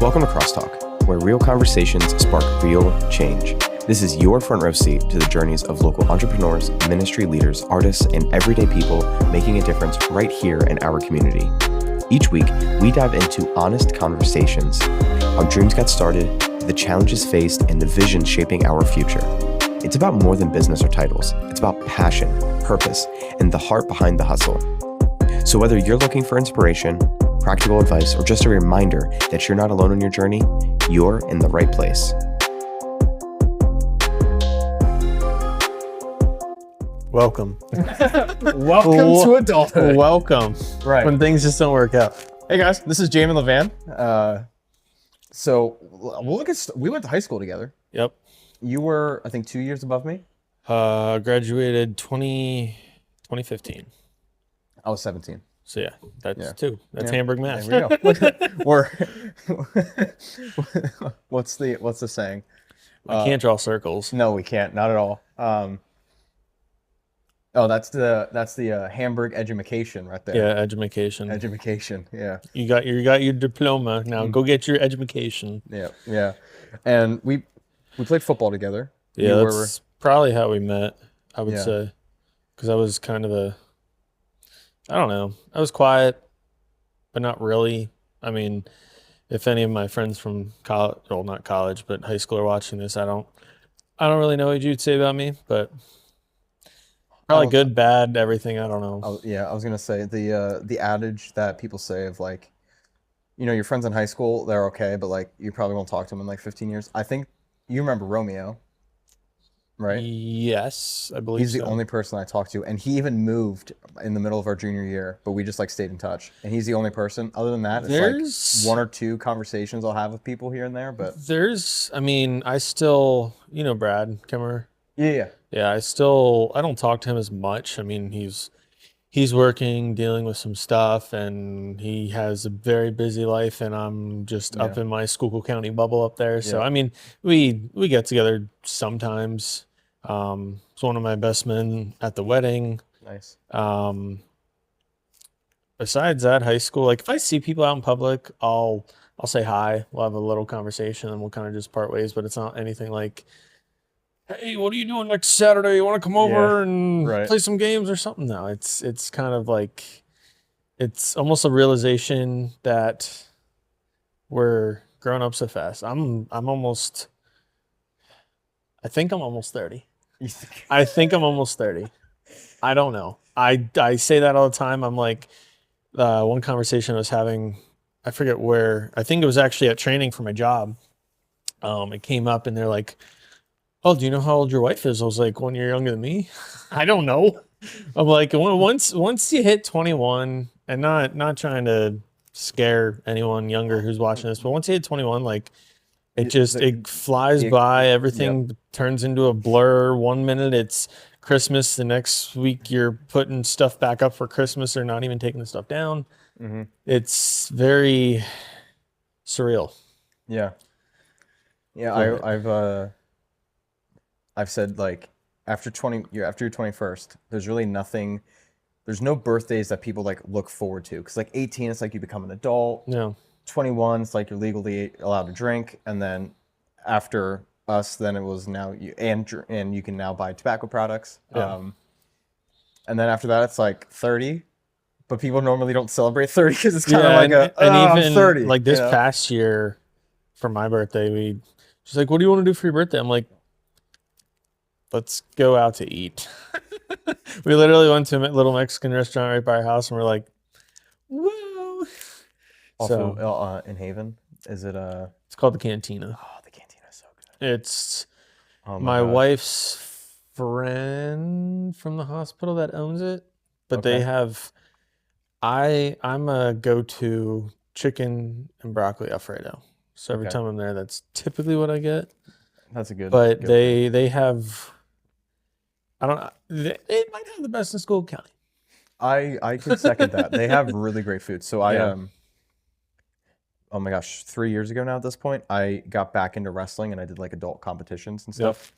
Welcome to Crosstalk, where real conversations spark real change. This is your front row seat to the journeys of local entrepreneurs, ministry leaders, artists, and everyday people making a difference right here in our community. Each week, we dive into honest conversations, how dreams got started, the challenges faced, and the vision shaping our future. It's about more than business or titles. It's about passion, purpose, and the heart behind the hustle. So whether you're looking for inspiration, practical advice, or just a reminder that you're not alone on your journey, you're in the right place. Welcome. Welcome to adulthood. Welcome. Right. When things just don't work out. Hey guys, this is Jamin Levan. So we went to high school together. Yep. You were, I think, 2 years above me. Graduated 2015. I was 17. So yeah, that's two. That's Yeah. Hamburg math. There we go. Or what's the saying? We can't draw circles. No, we can't. Not at all. That's the Hamburg edumacation right there. Yeah, education. Edumacation. Yeah. You got your diploma. Now go get your education. Yeah. And we played football together. Yeah, that's probably how we met, I would Yeah. say. Because I was kind of I don't know. I was quiet, but not really. I mean, if any of my friends from college, well, not college, but high school are watching this, I don't really know what you'd say about me, but probably good, bad, everything. I don't know. I was gonna say the adage that people say of like, your friends in high school, they're okay, but like you probably won't talk to them in like 15 years. I think you remember Romeo, right? Yes, I believe He's the so. only person I talked to, and he even moved in the middle of our junior year, but we just like stayed in touch. And he's the only person. Other than that, it's like one or two conversations I'll have with people here and there. But I still, Brad Kimmer. yeah. Yeah, I don't talk to him as much. I mean, he's working, dealing with some stuff, and he has a very busy life, and I'm just up in my Schuylkill County bubble up there. So, Yeah. I mean, we get together sometimes. It's one of my best men at the wedding. Nice. Besides that, high school, like if I see people out in public, I'll say hi. We'll have a little conversation, and we'll kind of just part ways, but it's not anything like, hey, what are you doing next Saturday? You want to come over and play some games or something? No, it's kind of like, it's almost a realization that we're growing up so fast. I think I'm almost 30. I think I'm almost 30. I don't know. I say that all the time. I'm like, one conversation I was having, I forget where, I think it was actually at training for my job. It came up and they're like, oh, do you know how old your wife is? I was like, 1 year younger than me. I don't know. I'm like, once you hit 21, and not trying to scare anyone younger who's watching this, but once you hit 21, like it flies by. Everything turns into a blur. 1 minute it's Christmas, the next week you're putting stuff back up for Christmas or not even taking the stuff down. Mm-hmm. It's very surreal. Yeah. I've said like after your 21st, there's really nothing. There's no birthdays that people like look forward to, because like 18, it's like you become an adult. Yeah. 21, it's like you're legally allowed to drink, and then after us, then it was now you can now buy tobacco products. Yeah. And then after that, it's like 30, but people normally don't celebrate 30 because it's kind of like I'm 30. Like this past year, for my birthday, she's like, "What do you want to do for your birthday?" I'm like, let's go out to eat. We literally went to a little Mexican restaurant right by our house, and we're like, whoa. Also, in Haven, is it It's called the Cantina. Oh, the Cantina is so good. It's my wife's friend from the hospital that owns it, but they have. I'm a go-to chicken and broccoli Alfredo. So every time I'm there, that's typically what I get. That's a good. But they have. I don't know. They might have the best in Schuylkill County. I could second that. They have really great food. So oh my gosh, 3 years ago now at this point, I got back into wrestling and I did like adult competitions and stuff.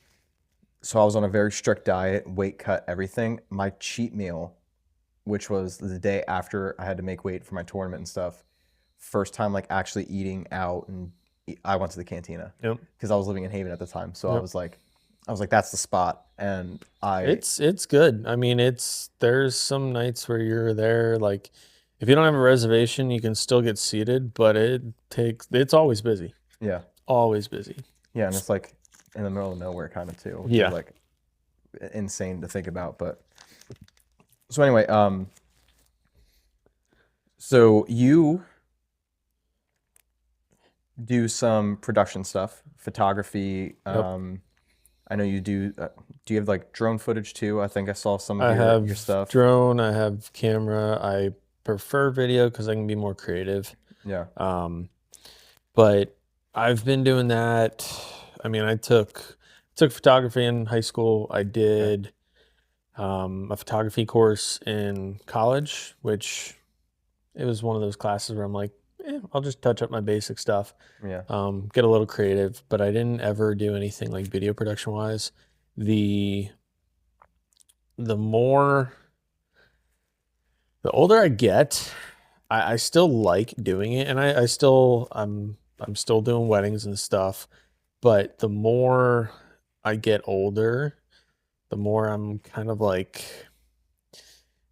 So I was on a very strict diet, weight cut, everything. My cheat meal, which was the day after I had to make weight for my tournament and stuff, first time like actually eating out, and I went to the Cantina Yep. because I was living in Haven at the time. So I Yep. was like, that's the spot. And It's good. I mean, there's some nights where you're there, like if you don't have a reservation, you can still get seated, but it's always busy. yeah, Always busy. yeah, and it's like in the middle of nowhere kind of too, which Yeah. is like insane to think about. But so anyway, so you do some production stuff, photography. Yep. I know you do. Do you have like drone footage too? I think I saw some of I your have stuff. drone, I have camera. I prefer video because I can be more creative. Yeah. But I've been doing that. I mean, I took photography in high school. I did a photography course in college, which it was one of those classes where I'm like, I'll just touch up my basic stuff. Yeah. Get a little creative, but I didn't ever do anything like video production wise. The older I get, I still like doing it, and I'm still doing weddings and stuff. But the more I get older, the more I'm kind of like,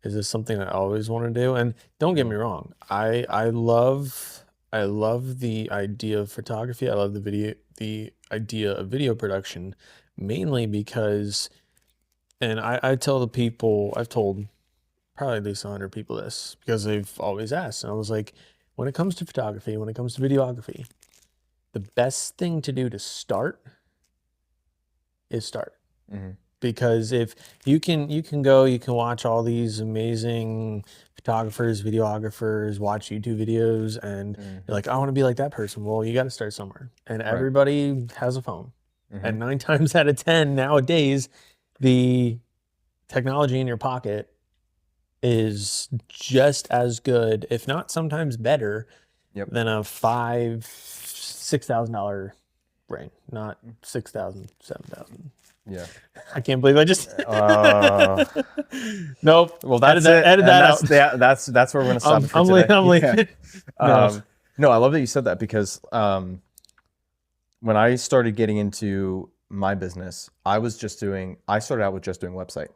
is this something I always want to do? And don't get me wrong, I love the idea of photography. I love the idea of video production, mainly because, and I tell the people, I've told probably at least 100 people this because they've always asked. And I was like, when it comes to photography, when it comes to videography, the best thing to do to start is start. Mm-hmm. Because if you can watch all these amazing photographers, videographers, watch YouTube videos, and you're like, I want to be like that person. Well, you got to start somewhere. And everybody has a phone. And 9 times out of 10 nowadays, the technology in your pocket is just as good, if not sometimes better, than a $6,000 ring. Not 6,000, 7,000. Yeah. I can't believe I just. Nope. Well, that's edit that out. That's where we're gonna stop. I'm leaving. No, I love that you said that because when I started getting into my business, I started out with just doing website.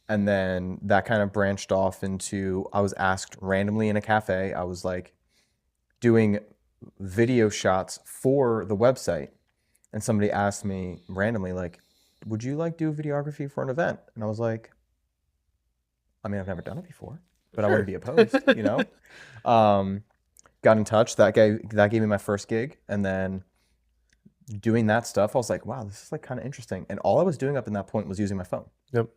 And then that kind of branched off into, I was asked randomly in a cafe, I was like doing video shots for the website. And somebody asked me randomly, like, would you like do videography for an event? And I was like, I mean, I've never done it before, but I wouldn't be opposed, you know? Got in touch, that gave me my first gig. And then doing that stuff, I was like, wow, this is like kind of interesting. And all I was doing up in that point was using my phone. Yep.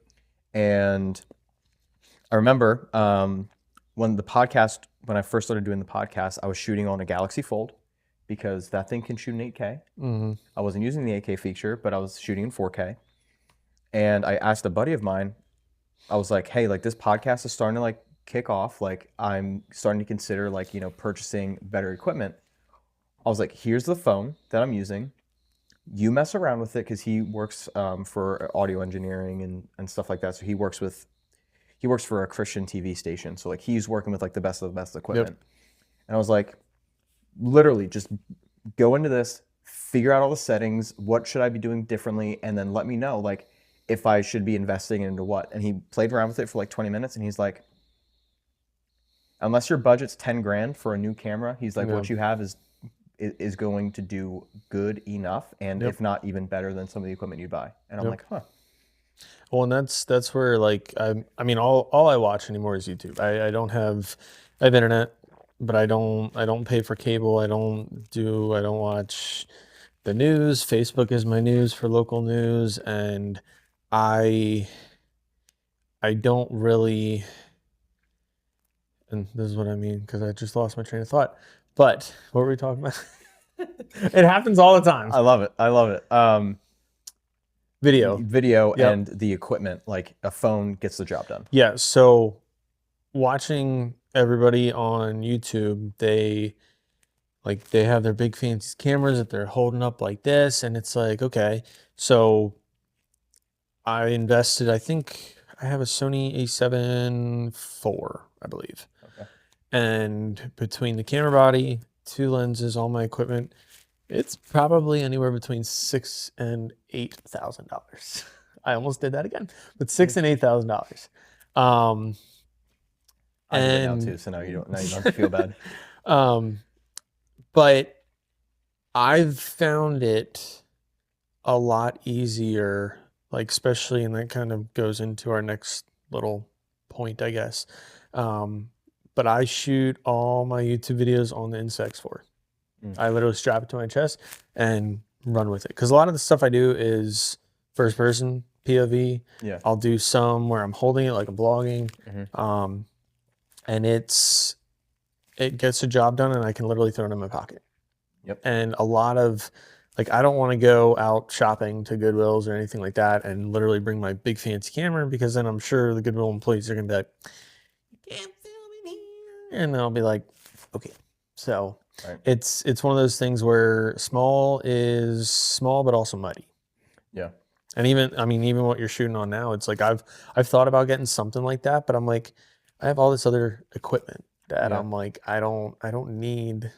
And I remember when I first started doing the podcast, I was shooting on a Galaxy Fold because that thing can shoot in 8K. I wasn't using the 8K feature, but I was shooting in 4K. And I asked a buddy of mine, I was like, hey, like this podcast is starting to like kick off. Like I'm starting to consider like, you know, purchasing better equipment. I was like, here's the phone that I'm using. You mess around with it because he works for audio engineering and stuff like that. So he works for a Christian TV station. So like he's working with like the best of the best equipment. And I was like, literally just go into this, figure out all the settings, what should I be doing differently, and then let me know like if I should be investing into what. And he played around with it for like 20 minutes and he's like, unless your budget's 10 grand for a new camera, he's like, what you have is going to do good enough, and if not even better than some of the equipment you buy. And I'm like, huh. Well, and that's where like I mean all I watch anymore is YouTube. I have internet, but I don't pay for cable. I don't watch the news. Facebook is my news for local news, and I don't really, and this is what I mean because I just lost my train of thought. But what were we talking about? It happens all the time. I love it. Video and the equipment, like a phone gets the job done. Yeah. So watching everybody on YouTube, they have their big fancy cameras that they're holding up like this. And it's like, okay, so I invested, I think I have a Sony A7 IV, I believe. Okay. And between the camera body, 2 lenses, all my equipment, it's probably anywhere between $6,000 and $8,000. I almost did that again, but $6,000 and $8,000. I do it now And too, so now you don't have to feel bad. But I've found it a lot easier, like especially, and that kind of goes into our next little point, I guess. But I shoot all my YouTube videos on the Insta-X4. I literally strap it to my chest and run with it. Because a lot of the stuff I do is first person POV. Yeah. I'll do some where I'm holding it like I'm vlogging. And it gets the job done, and I can literally throw it in my pocket. Yep. And a lot of, like, I don't want to go out shopping to Goodwills or anything like that and literally bring my big fancy camera, because then I'm sure the Goodwill employees are going to be like, you can't film in here. And I'll be like, okay. So it's one of those things where small is small, but also muddy. Yeah. And even what you're shooting on now, it's like I've thought about getting something like that, but I'm like, I have all this other equipment that I'm like, I don't need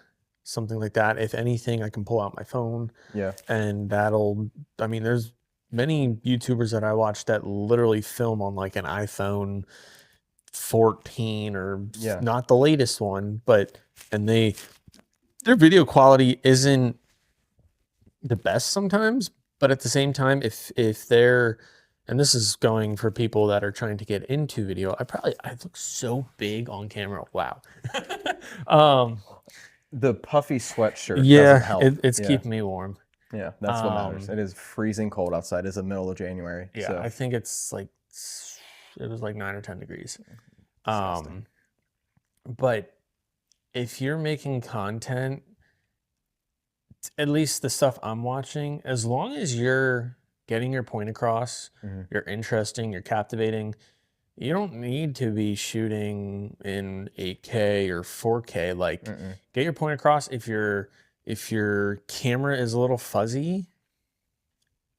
something like that. If anything, I can pull out my phone. Yeah. And there's many YouTubers that I watch that literally film on like an iPhone 14 or not the latest one, but their video quality isn't the best sometimes, but at the same time, if they're, and this is going for people that are trying to get into video, I look so big on camera. Wow. The puffy sweatshirt doesn't help. It's keeping me warm. Yeah, that's what matters. It is freezing cold outside. It's the middle of January. Yeah, so. I think it was like 9 or 10 degrees. But if you're making content, at least the stuff I'm watching, as long as you're getting your point across, you're interesting, you're captivating, you don't need to be shooting in 8K or 4K. Like, get your point across. If your camera is a little fuzzy,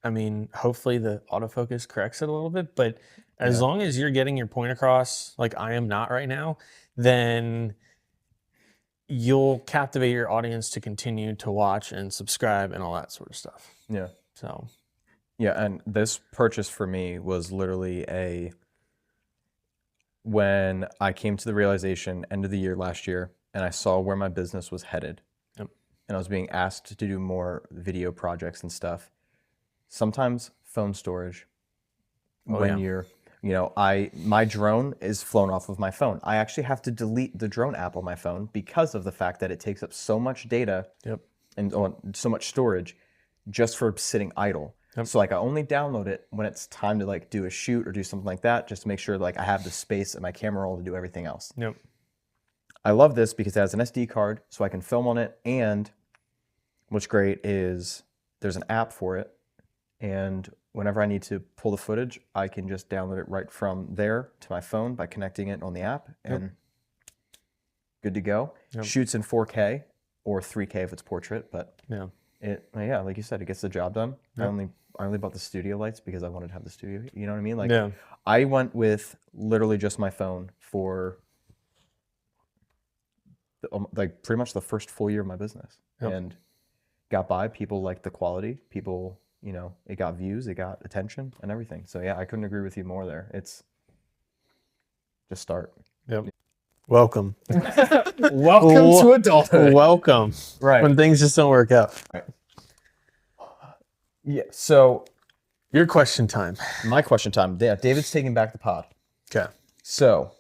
I mean, hopefully the autofocus corrects it a little bit, but as long as you're getting your point across, like I am not right now, then you'll captivate your audience to continue to watch and subscribe and all that sort of stuff. Yeah. So. Yeah, and this purchase for me was literally when I came to the realization end of the year last year, and I saw where my business was headed. Yep. And I was being asked to do more video projects and stuff. Sometimes phone storage. My drone is flown off of my phone. I actually have to delete the drone app on my phone because of the fact that it takes up so much data and so much storage just for sitting idle. So like I only download it when it's time to like do a shoot or do something like that, just to make sure like I have the space in my camera roll to do everything else. Yep. I love this because it has an SD card, so I can film on it, and what's great is there's an app for it, and whenever I need to pull the footage, I can just download it right from there to my phone by connecting it on the app, and good to go. Shoots in 4K or 3K if it's portrait, but like you said, it gets the job done. I only bought the studio lights because I wanted to have the studio. You know what I mean? Like I went with literally just my phone for like pretty much the first full year of my business, and got by. People liked the quality. People, it got views, it got attention, and everything. So yeah, I couldn't agree with you more there. It's just start. Yep. Welcome. Welcome to adulthood. Welcome. Right. When things just don't work out. Right. Yeah. So your question time. My question time. Yeah. David's taking back the pod. Okay. So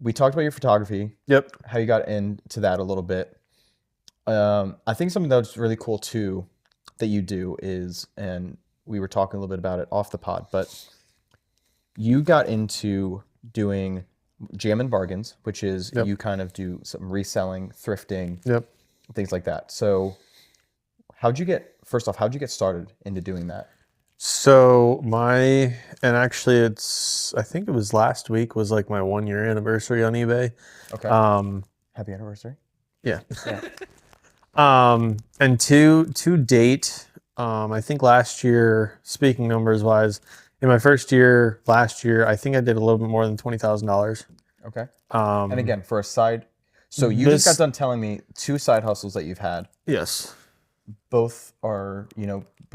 we talked about your photography. Yep. How you got into that a little bit. I think something that's really cool too that you do is, and we were talking a little bit about it off the pod, but you got into doing Jammin Bargains, which is you kind of do some reselling, thrifting, things like that. So how'd you get started into doing that? So actually I think it was last week was like my 1-year anniversary on eBay. Okay. Happy anniversary. Yeah. And to date, I think last year, speaking numbers wise, in my first year last year, I think I did a little bit more than $20,000. Okay. Um, And again, for a side, so you just got done telling me 2 side hustles that you've had. Yes. Both are,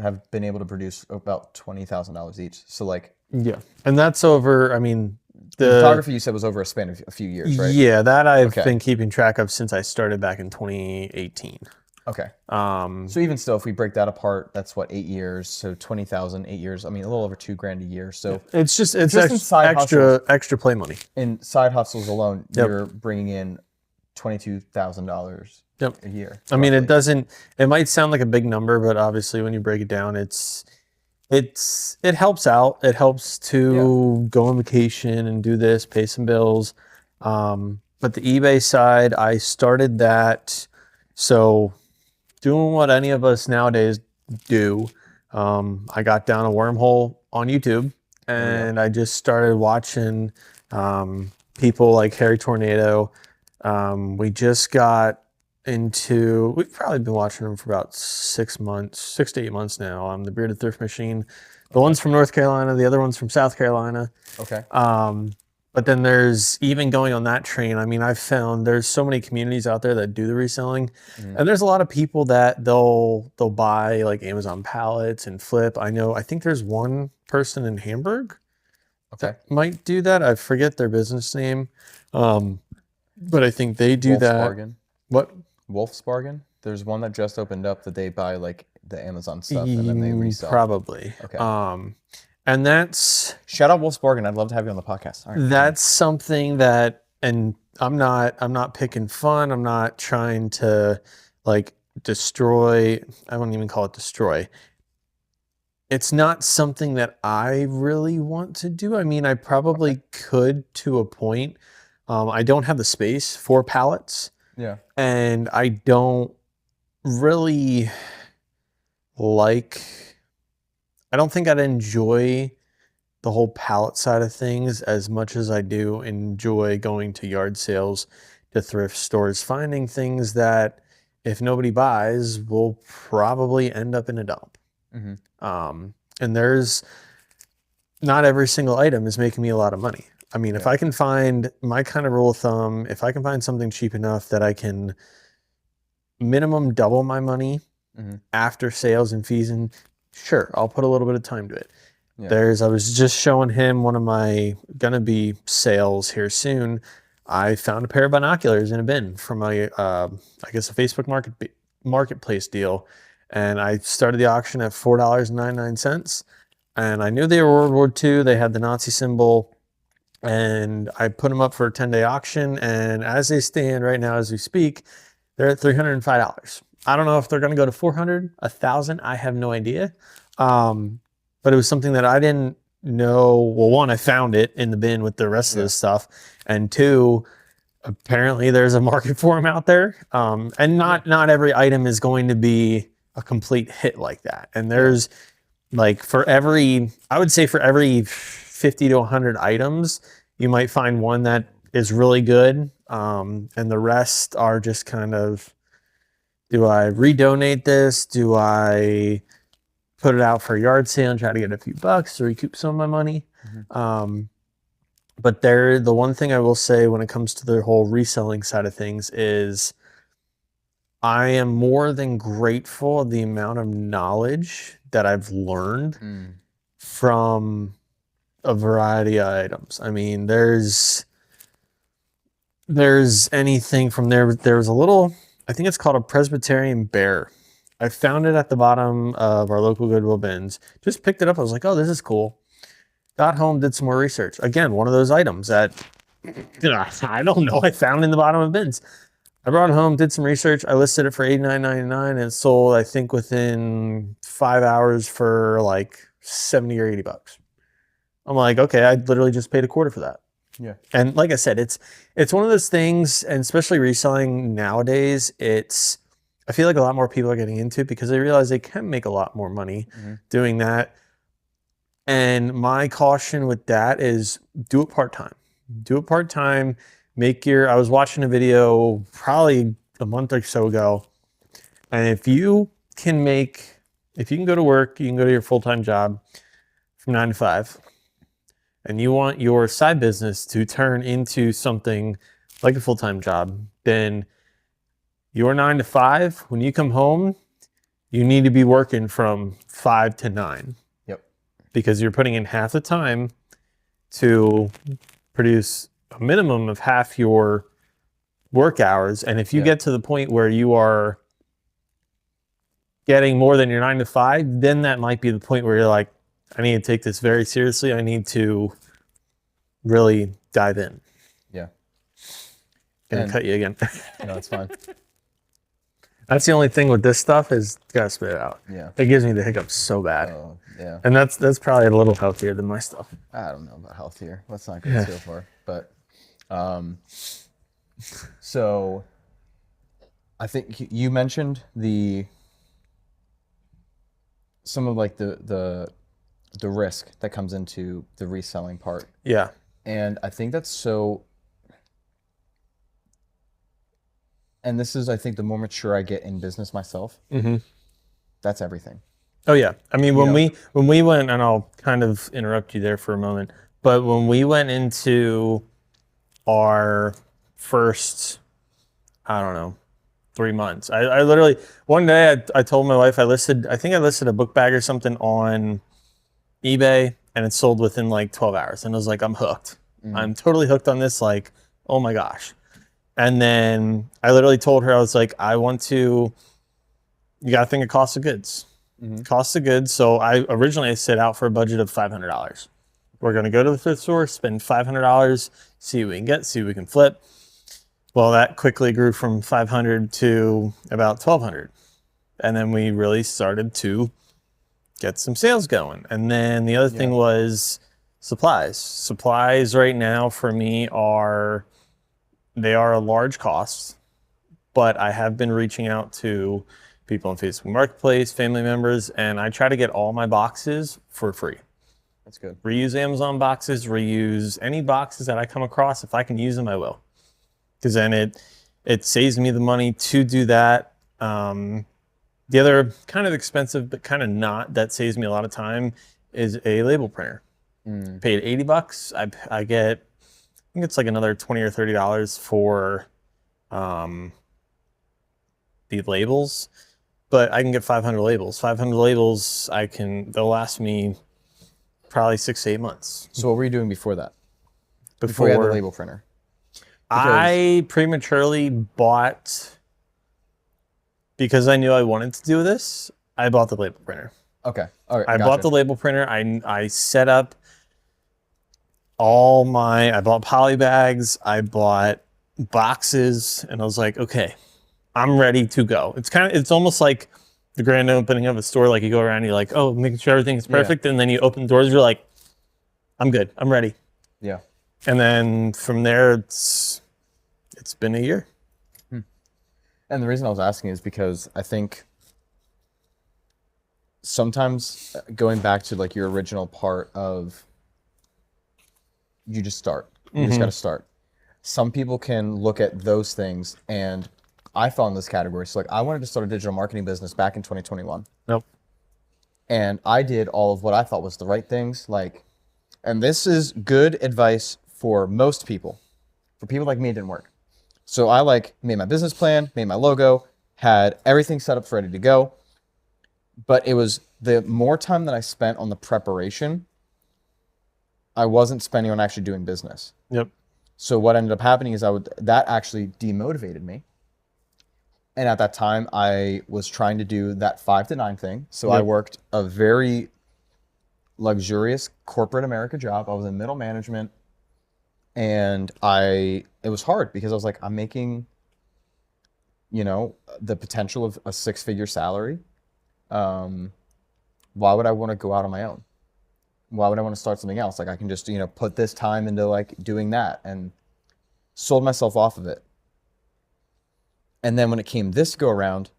have been able to produce about $20,000 each. So like Yeah. And that's over, I mean, the photography you said was over a span of a few years, right? Yeah, that I've Okay. been keeping track of since I started back in 2018. Okay. So even still, if we break that apart, that's what, 8 years. So 20,000, 8 years. I mean, a little over $2,000 a year. So it's just extra, in side hustles, extra play money. in side hustles alone, Yep. you're bringing in $22,000 a year. I mean, roughly. it might sound like a big number, but obviously when you break it down, it helps out. It helps to go on vacation and do this, pay some bills. But the eBay side, I started that. So doing what any of us nowadays do, I got down a wormhole on YouTube and I just started watching people like Harry Tornado. We've probably been watching them for about 6 to 8 months now. The Bearded Thrift Machine. The one's from North Carolina, the other one's from South Carolina. Okay. But then there's even going on that train. I mean, I've found there's so many communities out there that do the reselling, and there's a lot of people that they'll buy like Amazon pallets and flip. I think there's one person in Hamburg that might do that. I forget their business name, but I think they do Wolf's that. Bargain. What? Wolf's Bargain. There's one that just opened up that they buy like the Amazon stuff and then they resell. Probably. Okay. And that's shout out Wolf's Bargain. I'd love to have you on the podcast. All right. That's something that, and I'm not picking fun. I'm not trying to like destroy. I wouldn't even call it destroy. It's not something that I really want to do. I mean, I probably could to a point. I don't have the space for pallets. Yeah. And I don't really I don't think I'd enjoy the whole pallet side of things as much as I do enjoy going to yard sales, to thrift stores, finding things that if nobody buys will probably end up in a dump. And there's not every single item is making me a lot of money. I mean, if I can find my kind of rule of thumb, if I can find something cheap enough that I can minimum double my money after sales and fees, and sure, I'll put a little bit of time to it. I was just showing him one of my gonna be sales here soon. I found a pair of binoculars in a bin from I guess a Facebook marketplace deal, and I started the auction at $4.99, and I knew they were World War II. They had the Nazi symbol, and I put them up for a 10-day auction. And as they stand right now, as we speak, they're at $305. I don't know if they're going to go to 400, 1,000. I have no idea. But it was something that I didn't know. Well, one, I found it in the bin with the rest of this stuff. And two, apparently there's a market for them out there. And not every item is going to be a complete hit like that. And there's like I would say for every 50 to 100 items, you might find one that is really good. And the rest are just kind of, do I redonate this? Do I put it out for a yard sale and try to get a few bucks to recoup some of my money? But the one thing I will say when it comes to the whole reselling side of things is I am more than grateful of the amount of knowledge that I've learned from a variety of items. I mean, there's anything from there. There's a little, I think it's called a Presbyterian bear. I found it at the bottom of our local Goodwill bins. Just picked it up. I was like, oh, this is cool. Got home, did some more research. Again, one of those items that, I don't know, I found in the bottom of bins. I brought it home, did some research. I listed it for $89.99 and it sold, I think, within 5 hours for like 70 or 80 bucks. I'm like, okay, I literally just paid a quarter for that. Yeah. And like I said, it's one of those things, and especially reselling nowadays, I feel like a lot more people are getting into it because they realize they can make a lot more money doing that. And my caution with that is do it part-time. Do it part-time. I was watching a video probably a month or so ago. And if you can go to work, you can go to your full-time job from 9 to 5, and you want your side business to turn into something like a full-time job, then your 9 to 5, when you come home, you need to be working from 5 to 9. Yep. Because you're putting in half the time to produce a minimum of half your work hours. And if you get to the point where you are getting more than your 9 to 5, then that might be the point where you're like, I need to take this very seriously. I need to really dive in. Yeah. Gonna cut you again. No, it's fine. That's the only thing with this stuff is gotta spit it out. Yeah. It gives me the hiccups so bad. Oh, yeah. And that's probably a little healthier than my stuff. I don't know about healthier. Let's not go so far. But so I think you mentioned some of like the risk that comes into the reselling part. Yeah. And I think that's so, and this is, I think, the more mature I get in business myself, that's everything. Oh yeah. I mean, when we went, and I'll kind of interrupt you there for a moment, but when we went into our first, I don't know, 3 months, I literally, one day I told my wife I listed a book bag or something on eBay, and it sold within like 12 hours. And I was like, I'm hooked. I'm totally hooked on this. Like, oh my gosh. And then I literally told her, I was like, you got to think of cost of goods. Cost of goods. So I originally set out for a budget of $500. We're going to go to the thrift store, spend $500, see what we can get, see what we can flip. Well, that quickly grew from 500 to about 1,200. And then we really started to get some sales going. And then the other thing was supplies. Supplies right now for me are a large cost, but I have been reaching out to people on Facebook Marketplace, family members, and I try to get all my boxes for free. That's good. Reuse Amazon boxes, reuse any boxes that I come across. If I can use them, I will. Because then it saves me the money to do that. The other kind of expensive, but kind of not, that saves me a lot of time, is a label printer. Paid $80. I get, I think it's like another $20 or $30 for the labels, but I can get 500 labels. 500 labels, they'll last me probably 6 to 8 months. So what were you doing before that? Before you had the label printer? I prematurely bought, because I knew I wanted to do this, I bought the label printer. Okay. All right. I bought the label printer. I set up I bought poly bags, I bought boxes, and I was like, okay, I'm ready to go. It's almost like the grand opening of a store. Like you go around, you're like, oh, making sure everything's perfect. And then you open the doors, you're like, I'm good, I'm ready. Yeah. And then from there, it's been a year. And the reason I was asking is because I think sometimes going back to like your original part of you just start. You just got to start. Some people can look at those things, and I fell in this category. So like I wanted to start a digital marketing business back in 2021. Nope. And I did all of what I thought was the right things. And this is good advice for most people. For people like me, it didn't work. So I made my business plan, made my logo, had everything set up ready to go. But it was the more time that I spent on the preparation, I wasn't spending on actually doing business. Yep. So what ended up happening is that actually demotivated me. And at that time, I was trying to do that 5 to 9 thing. So I worked a very luxurious corporate America job. I was in middle management. And it was hard because I was like, I'm making, the potential of a 6-figure salary. Why would I want to go out on my own? Why would I want to start something else? Like I can just, put this time into like doing that, and sold myself off of it. And then when it came this go around,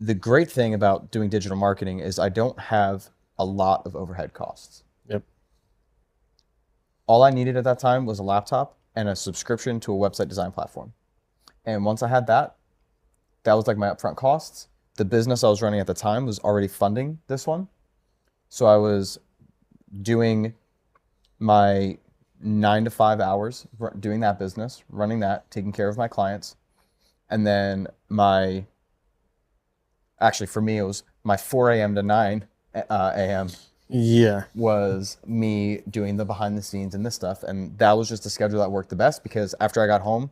the great thing about doing digital marketing is I don't have a lot of overhead costs. Yep. All I needed at that time was a laptop and a subscription to a website design platform. And once I had that was like my upfront costs. The business I was running at the time was already funding this one. So I was doing my 9 to 5 hours, doing that business, running that, taking care of my clients. And then actually for me, it was my 4 a.m. to 9 a.m. Yeah. was me doing the behind the scenes and this stuff. And that was just the schedule that worked the best, because after I got home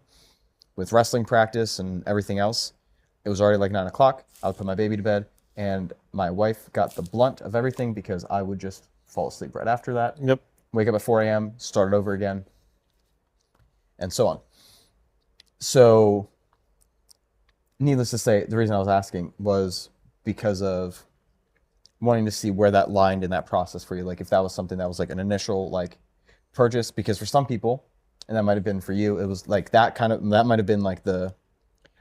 with wrestling practice and everything else, it was already like 9 o'clock. I would put my baby to bed, and my wife got the blunt of everything because I would just fall asleep right after that. Yep. Wake up at 4 a.m., start it over again, and so on. So, needless to say, the reason I was asking was because of wanting to see where that lined in that process for you. Like if that was something that was like an initial like purchase, because for some people, and that might have been for you, it was like that might have been like the,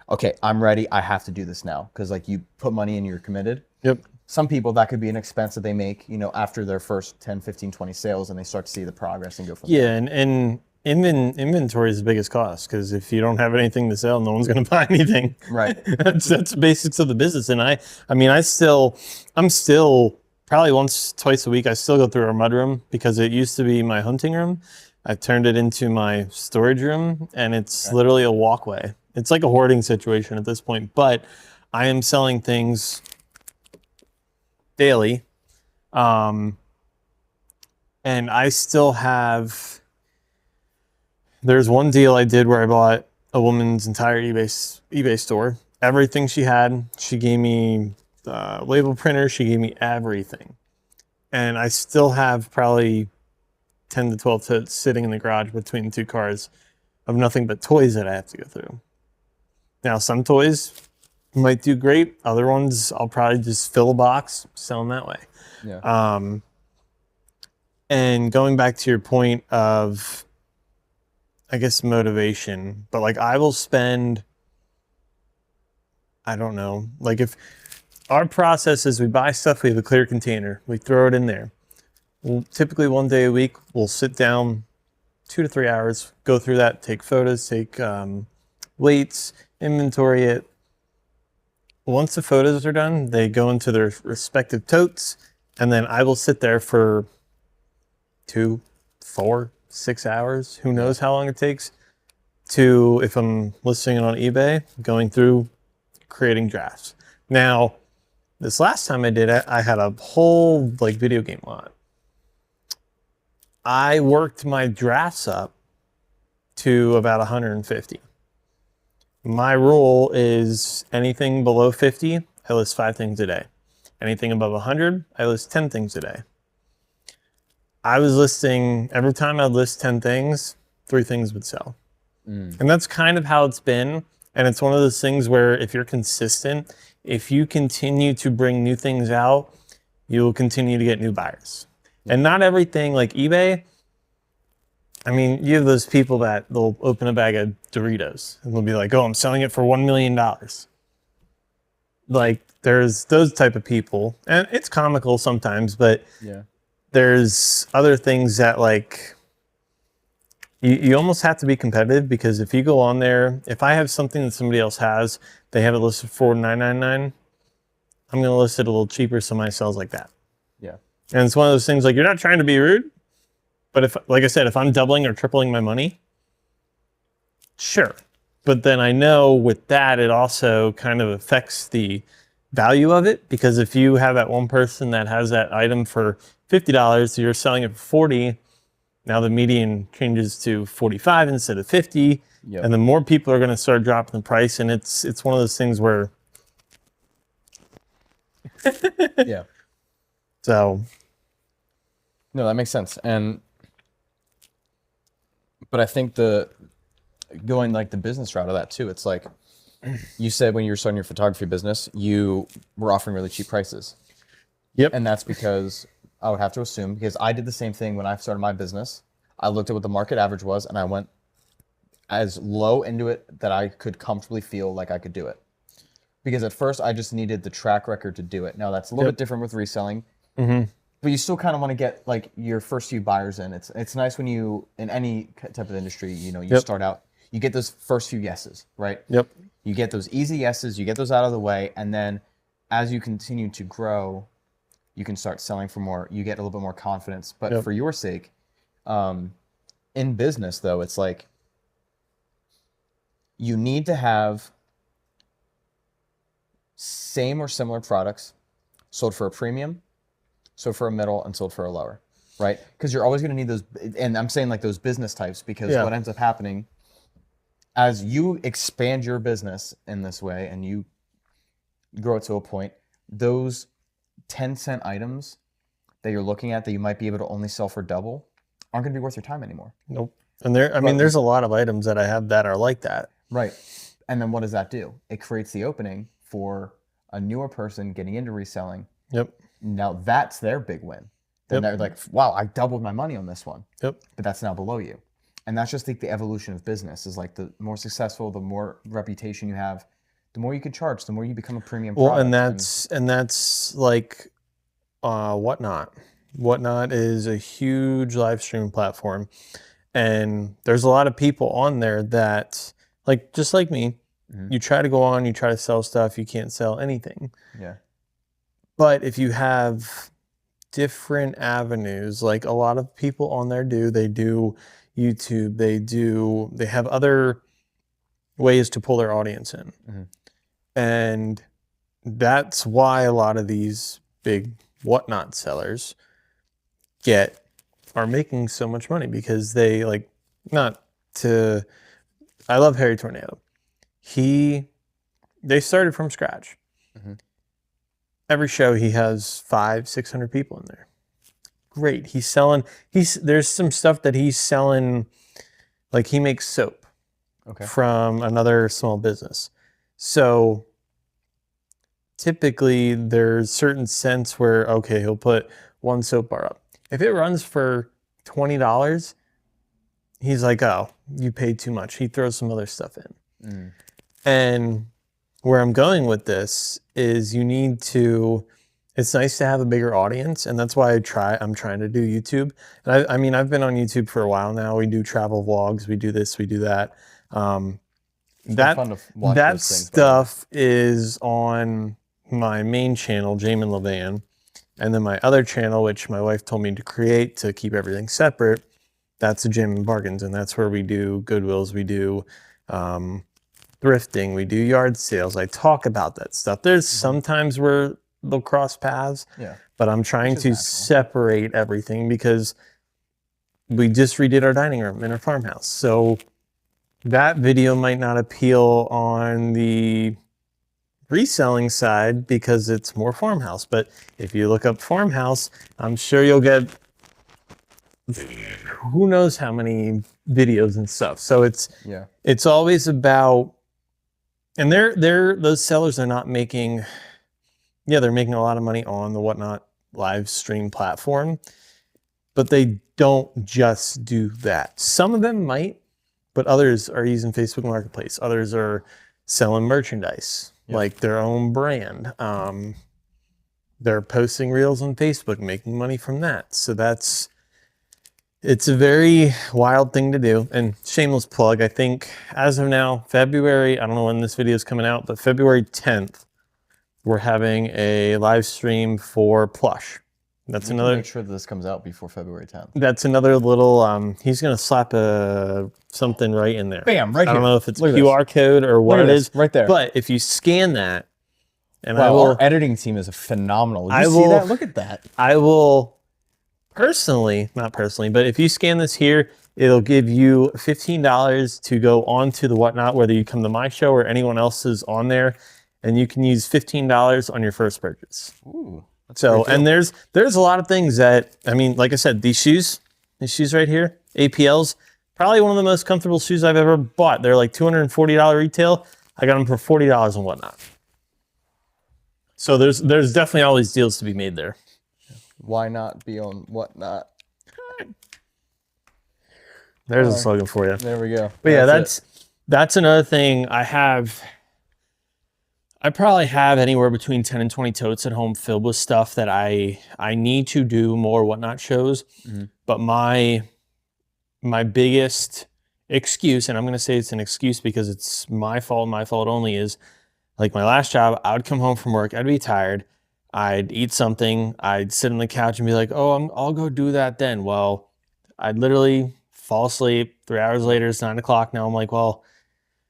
okay, I'm ready, I have to do this now. Because like you put money in, you're committed. Yep. Some people, that could be an expense that they make, after their first 10, 15, 20 sales, and they start to see the progress and go from there. Yeah, and inventory is the biggest cost, because if you don't have anything to sell, no one's going to buy anything. Right. That's the basics of the business. And I'm still probably once, twice a week, I still go through our mudroom, because it used to be my hunting room. I turned it into my storage room, and it's literally a walkway. It's like a hoarding situation at this point, but I am selling things daily. And I still have, there's one deal I did where I bought a woman's entire eBay store. Everything she had, she gave me the label printer, she gave me everything. And I still have probably 10 to 12 totes sitting in the garage between the two cars of nothing but toys that I have to go through. Now, some toys might do great. Other ones, I'll probably just fill a box, sell them that way. Yeah. And going back to your point of, I guess, motivation, but like I will spend, I don't know, like if our process is we buy stuff, we have a clear container, we throw it in there. Typically 1 day a week, we'll sit down 2 to 3 hours, go through that, take photos, take weights, inventory it. Once the photos are done, they go into their respective totes, and then I will sit there for 2, 4, 6 hours, who knows how long it takes, to, if I'm listing it on eBay, going through creating drafts. Now, this last time I did it, I had a whole like video game lot. I worked my drafts up to about 150. My rule is anything below 50, I list 5 things a day. Anything above 100, I list 10 things a day. I was listing, every time I'd list 10 things, 3 things would sell. And that's kind of how it's been. And it's one of those things where if you're consistent, if you continue to bring new things out, you'll continue to get new buyers. And not everything like eBay, I mean, you have those people that they'll open a bag of Doritos and they'll be like, oh, I'm selling it for $1 million. Like there's those type of people, and it's comical sometimes, but Yeah. there's other things that like, you almost have to be competitive, because if you go on there, if I have something that somebody else has, they have it listed for $9.99, I'm going to list it a little cheaper so mine sells like that. Yeah. And it's one of those things like, you're not trying to be rude, but if, like I said, if I'm doubling or tripling my money, sure. But then I know with that, it also kind of affects the value of it, because if you have that one person that has that item for $50, you're selling it for $40, now the median changes to 45 instead of 50, Yep. and then more people are going to start dropping the price, and it's one of those things where Yeah. so No, that makes sense. But I think going like the business route of that too, it's like you said when you were starting your photography business, you were offering really cheap prices. Yep. And that's because I would have to assume, because I did the same thing when I started my business. I looked at what the market average was, and I went as low into it that I could comfortably feel like I could do it. Because at first I just needed the track record to do it. Now that's a little bit different with reselling, but you still kind of want to get like your first few buyers in. It's nice when you, in any type of industry, you start out, you get those first few yeses, right? Yep. You get those easy yeses, you get those out of the way, and then as you continue to grow, you can start selling for more, you get a little bit more confidence. But Yep. for your sake, in business though, it's like you need to have same or similar products sold for a premium, sold for a middle, and sold for a lower, right? Because you're always going to need those, and I'm saying like those business types, because Yeah. what ends up happening as you expand your business in this way and you grow it to a point, those 10-cent items that you're looking at that you might be able to only sell for double aren't going to be worth your time anymore. Nope. And there's a lot of items that I have that are like that. Right. And then what does that do? It creates the opening for a newer person getting into reselling. Yep. Now that's their big win. Then Yep. they're like, wow, I doubled my money on this one. Yep. But that's now below you. And that's just the evolution of business is like the more successful, the more reputation you have, the more you can charge, the more you become a premium product. Well, and that's like Whatnot. Whatnot is a huge live streaming platform. And there's a lot of people on there that, like, just like me, you try to go on, you try to sell stuff, you can't sell anything. Yeah. But if you have different avenues, like a lot of people on there they do YouTube, they have other ways to pull their audience in. And that's why a lot of these big Whatnot sellers are making so much money, because they I love Harry Tornado. They started from scratch. Every show he has 500-600 people in there. Great. There's some stuff that he's selling, like he makes soap from another small business. So typically there's certain cents where, okay, he'll put one soap bar up. If it runs for $20, he's like, oh, you paid too much. He throws some other stuff in. And where I'm going with this is it's nice to have a bigger audience. And that's why I'm trying to do YouTube. And I mean, I've been on YouTube for a while now. We do travel vlogs. We do this, we do that. That stuff is on my main channel, Jamin Levan. And then my other channel, which my wife told me to create to keep everything separate, that's the Jammin Bargains. And that's where we do Goodwills, we do thrifting, we do yard sales. I talk about that stuff. There's sometimes where they'll cross paths, but I'm trying to separate everything because we just redid our dining room in our farmhouse. So that video might not appeal on the reselling side because it's more farmhouse. But if you look up farmhouse, I'm sure you'll get who knows how many videos and stuff. So it's always about, and those sellers are not making, they're making a lot of money on the Whatnot live stream platform, but they don't just do that. Some of them might, but others are using Facebook Marketplace. Others are selling merchandise, like their own brand. They're posting reels on Facebook, making money from that. So it's a very wild thing to do. And shameless plug, I think as of now, February, I don't know when this video is coming out, but February 10th, we're having a live stream for Plush. That's another. Make sure that this comes out before February 10th. That's another little. He's gonna slap something right in there. Bam! Right here. I don't know if it's a QR code or what it is. Right there. But if you scan that, and our editing team is phenomenal. Did you see that? Look at that. I will not personally, but if you scan this here, it'll give you $15 to go onto the Whatnot, whether you come to my show or anyone else's on there, and you can use $15 on your first purchase. Ooh. So, and there's a lot of things that, I mean, like I said, these shoes right here, APLs, probably one of the most comfortable shoes I've ever bought. They're like $240 retail. I got them for $40 on Whatnot. So there's definitely always deals to be made there. Why not be on Whatnot? There's a slogan for you. There we go. But that's another thing I have. I probably have anywhere between 10 and 20 totes at home filled with stuff that I need to do more Whatnot shows. But my biggest excuse, and I'm going to say it's an excuse because it's my fault only, is like my last job, I would come home from work, I'd be tired. I'd eat something, I'd sit on the couch and be like, oh, I'll go do that then. Well, I'd literally fall asleep. 3 hours later, it's 9 o'clock. Now I'm like, well,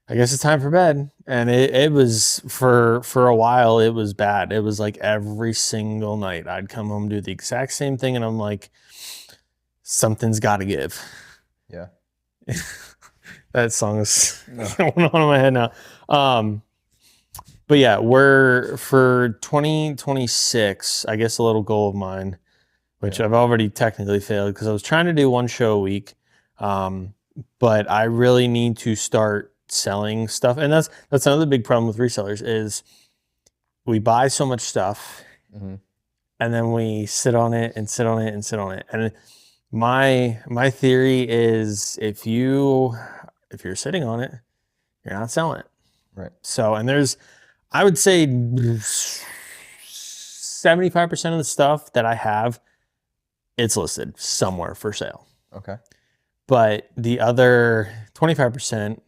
I guess it's time for bed. And it was for a while, it was bad. It was like every single night I'd come home, do the exact same thing. And I'm like, something's got to give. Yeah. That song is going on in my head now. But yeah, we're for 2026, I guess a little goal of mine, which I've already technically failed because I was trying to do one show a week. But I really need to start selling stuff. And that's another big problem with resellers is we buy so much stuff and then we sit on it and sit on it and sit on it. And my theory is if you're sitting on it, you're not selling it. Right. So, and I would say 75% of the stuff that I have, it's listed somewhere for sale. Okay. But the other 25%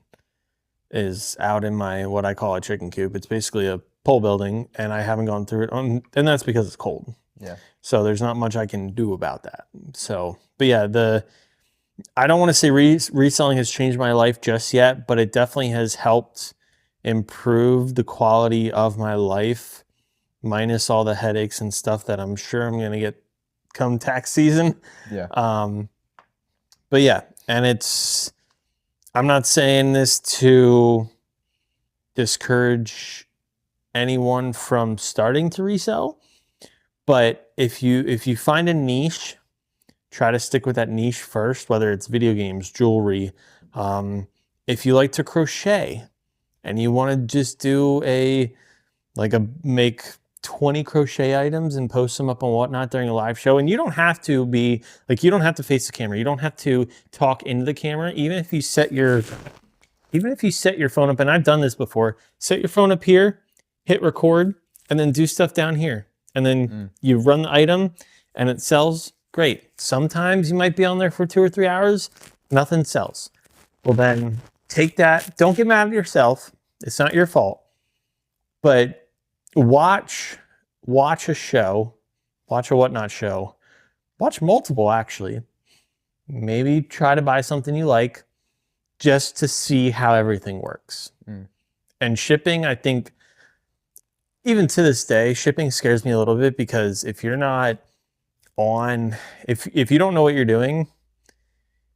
is out in my, what I call a chicken coop. It's basically a pole building and I haven't gone through it. And that's because it's cold. Yeah. So there's not much I can do about that. So, but yeah, I don't want to say reselling has changed my life just yet, but it definitely has helped improve the quality of my life, minus all the headaches and stuff that I'm sure I'm going to get come tax season. Yeah. But yeah, and I'm not saying this to discourage anyone from starting to resell, but if you find a niche, try to stick with that niche first, whether it's video games, jewelry. If you like to crochet and you want to just do make 20 crochet items and post them up on Whatnot during a live show. And you don't have to be like, you don't have to face the camera. You don't have to talk into the camera. Even if you set your phone up, and I've done this before, set your phone up here, hit record, and then do stuff down here. And then you run the item and it sells. Great. Sometimes you might be on there for 2 or 3 hours, nothing sells. Well, then take that. Don't get mad at yourself. It's not your fault. But watch a show, watch a Whatnot show, watch multiple actually. Maybe try to buy something you like just to see how everything works. And shipping, I think, even to this day, shipping scares me a little bit because if you're not on, if you don't know what you're doing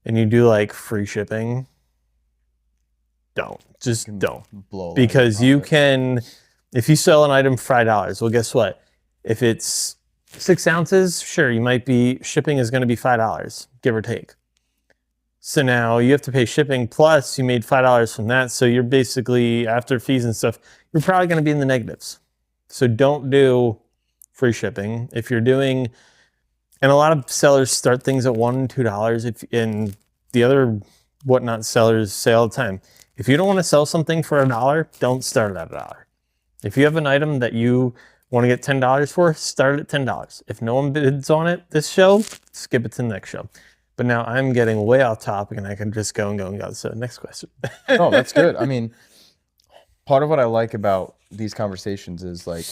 and you do like free shipping, don't. Because you can, if you sell an item for $5, well, guess what? If it's 6 ounces, sure, shipping is going to be $5, give or take. So now you have to pay shipping plus you made $5 from that. So you're basically, after fees and stuff, you're probably going to be in the negatives. So don't do free shipping. If you're doing, and a lot of sellers start things at $1 and $2. And the other Whatnot sellers say all the time, if you don't want to sell something for $1, don't start it at $1. If you have an item that you want to get $10 for, start it at $10. If no one bids on it this show, skip it to the next show. But now I'm getting way off topic and I can just go. So next question. Oh, that's good. I mean, part of what I like about these conversations is like,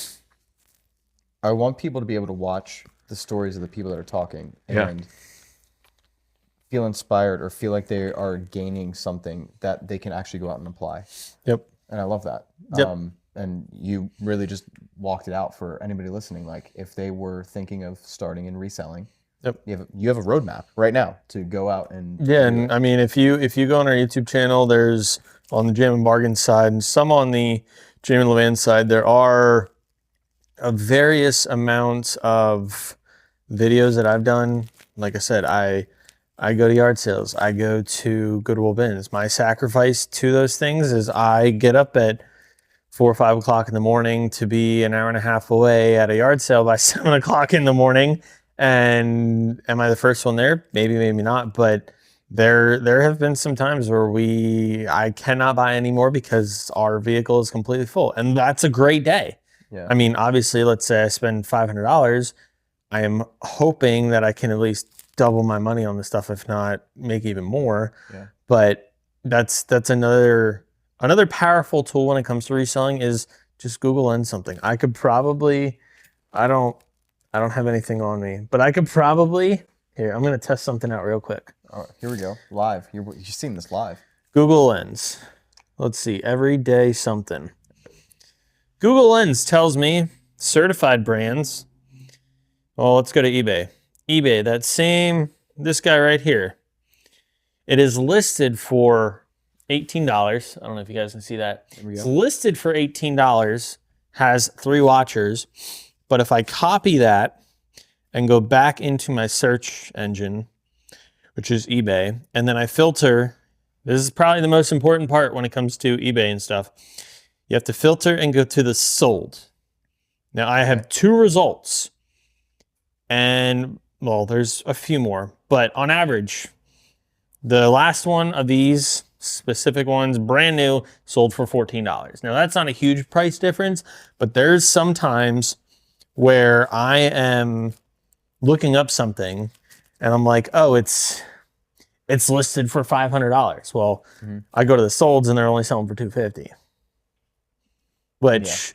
I want people to be able to watch the stories of the people that are talking and feel inspired or feel like they are gaining something that they can actually go out and apply. Yep. And I love that. Yep. And you really just walked it out for anybody listening. Like if they were thinking of starting in reselling, you have a roadmap right now to go out and and I mean, if you go on our YouTube channel, there's on the Jammin Bargains side and some on the Jamin Levan side, there are a various amounts of videos that I've done. Like I said, I go to yard sales. I go to Goodwill bins. My sacrifice to those things is I get up at 4 or 5 o'clock in the morning to be an hour and a half away at a yard sale by 7 o'clock in the morning. And am I the first one there? Maybe, maybe not. But there have been some times where I cannot buy anymore because our vehicle is completely full. And that's a great day. Yeah. I mean, obviously, let's say I spend $500. I am hoping that I can at least double my money on the stuff, if not make even more. Yeah. But that's another powerful tool when it comes to reselling is just Google in something. I could probably, I don't have anything on me, but I could probably, here, I'm going to test something out real quick. All right, here we go. Live. You've seen this live. Google Lens. Let's see, everyday something. Google Lens tells me certified brands. Well, let's go to eBay. eBay, this guy right here. It is listed for $18. I don't know if you guys can see that. It's listed for $18, has 3 watchers. But if I copy that and go back into my search engine, which is eBay, and then I filter, this is probably the most important part when it comes to eBay and stuff. You have to filter and go to the sold. Now I have 2 results, and well, there's a few more, but on average, the last one of these specific ones, brand new, sold for $14. Now that's not a huge price difference, but there's sometimes where I am looking up something and I'm like, oh, it's listed for $500. Well, I go to the solds and they're only selling for $250. Which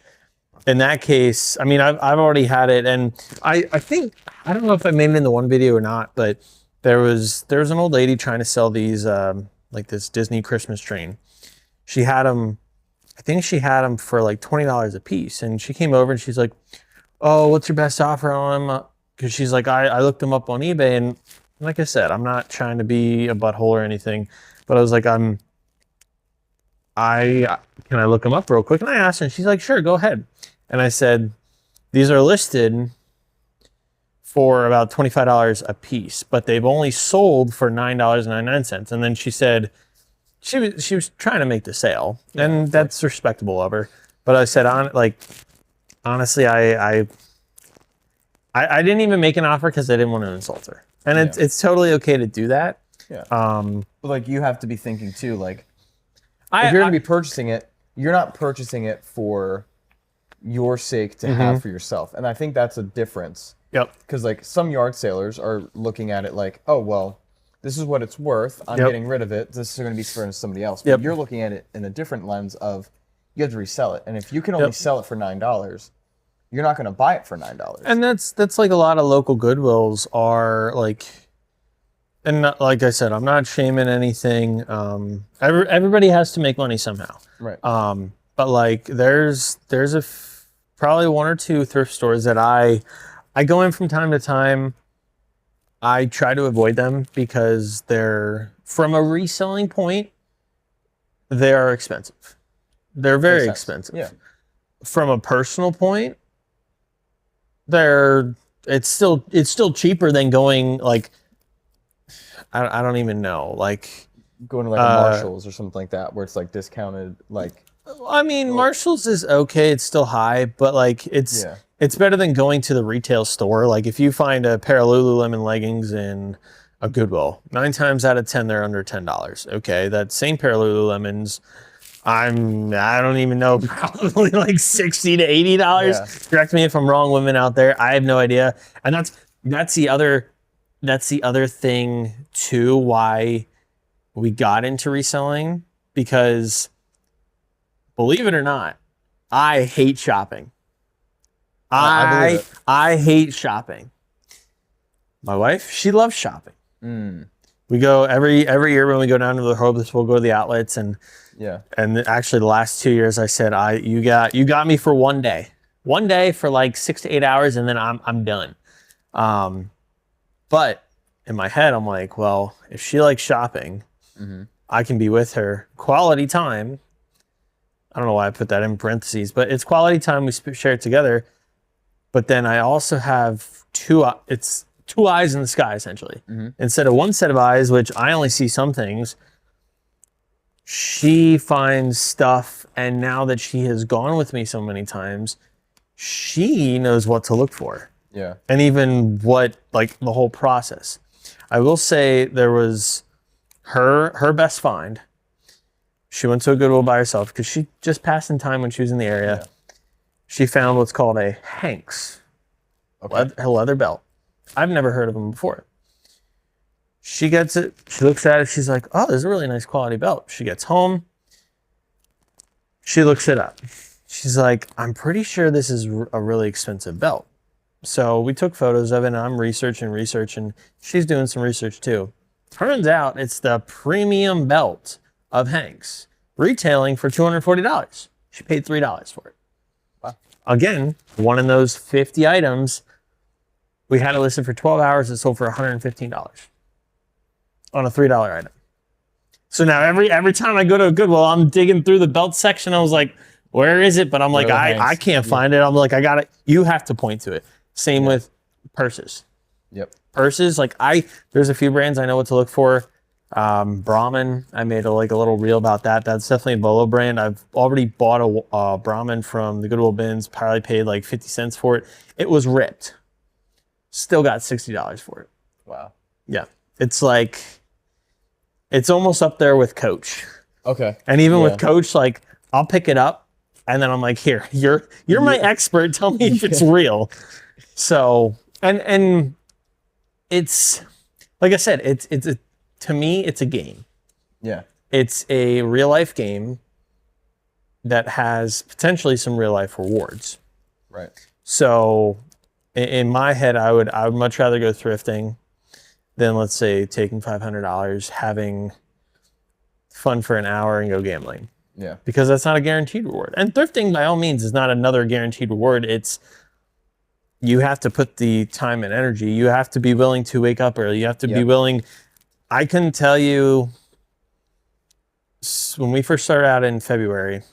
in that case, I mean, I've already had it, and I think, I don't know if I made it in the one video or not, but there was an old lady trying to sell these like this Disney Christmas train. She had them, I think she had them for like $20 a piece, and she came over and she's like, oh, what's your best offer on them? Because she's like, I looked them up on eBay, and like I said, I'm not trying to be a butthole or anything, but I was like, can I look them up real quick? And I asked her, and she's like, sure, go ahead. And I said, these are listed for about $25 a piece, but they've only sold for $9.99. And then she said, she was trying to make the sale, and that's respectable of her. But I said, honestly, I didn't even make an offer because I didn't want to insult her. And it's totally okay to do that. Yeah. But like, you have to be thinking too, like, if you're going to be purchasing it, you're not purchasing it for your sake to have for yourself. And I think that's a difference. Yep. Because like some yard salers are looking at it like, oh, well, this is what it's worth. I'm getting rid of it. This is going to be for somebody else. But you're looking at it in a different lens of you have to resell it. And if you can only sell it for $9, you're not going to buy it for $9. And that's like a lot of local Goodwills are like, and not, like I said, I'm not shaming anything. Everybody has to make money somehow. Right. But like there's probably 1 or 2 thrift stores that I go in from time to time. I try to avoid them because they're, from a reselling point, they are expensive. They're very expensive. Yeah. From a personal point, it's still cheaper than going like, I don't even know, like going to like a Marshalls or something like that, where it's like discounted, like. I mean, Marshalls is okay. It's still high, but like it's better than going to the retail store. Like if you find a pair of Lululemon leggings in a Goodwill, 9 times out of 10 they're under $10. Okay, that same pair of Lululemons, I don't even know, probably like $60 to $80. Yeah. Correct me if I'm wrong, women out there. I have no idea. And that's the other thing too, why we got into reselling, because believe it or not, I hate shopping. I hate shopping. My wife, she loves shopping. We go every year when we go down to the Rehoboth, we'll go to the outlets, and actually the last 2 years I said, you got me for one day for like 6 to 8 hours, and then I'm done. But in my head, I'm like, well, if she likes shopping, I can be with her quality time. I don't know why I put that in parentheses, but it's quality time. We share it together. But then I also have two eyes in the sky, essentially. Instead of one set of eyes, which I only see some things, she finds stuff. And now that she has gone with me so many times, she knows what to look for. Yeah. And even what, like the whole process. I will say there was her best find. She went to a Goodwill by herself because she just passed in time when she was in the area. Yeah. She found what's called a Hanks, a leather belt. I've never heard of them before. She gets it. She looks at it. She's like, oh, this is a really nice quality belt. She gets home. She looks it up. She's like, I'm pretty sure this is a really expensive belt. So we took photos of it, and I'm researching. She's doing some research too. Turns out it's the premium belt of Hank's, retailing for $240. She paid $3 for it. Wow. Again, one of those 50 items. We had it listed for 12 hours. It sold for $115 on a $3 item. So now every time I go to a Goodwill, I'm digging through the belt section. I was like, where is it? But I'm like, I can't find it. I'm like, I got it. You have to point to it. Same with purses. Yep. Purses, there's a few brands I know what to look for. Brahmin, I made a little reel about that. That's definitely a Bolo brand. I've already bought a Brahmin from the Goodwill bins. Probably paid like 50 cents for it. It was ripped. Still got $60 for it. Wow. Yeah. It's almost up there with Coach. Okay. And even with Coach, I'll pick it up and then I'm like, here, you're my expert. Tell me if it's real. So, and it's, like I said, to me, it's a game. Yeah. It's a real life game that has potentially some real life rewards. Right. So in my head, I would much rather go thrifting than, let's say, taking $500, having fun for an hour and go gambling. Yeah. Because that's not a guaranteed reward. And thrifting, by all means, is not another guaranteed reward. It's, you have to put the time and energy. You have to be willing to wake up early. You have to be willing. I can tell you, when we first started out in February,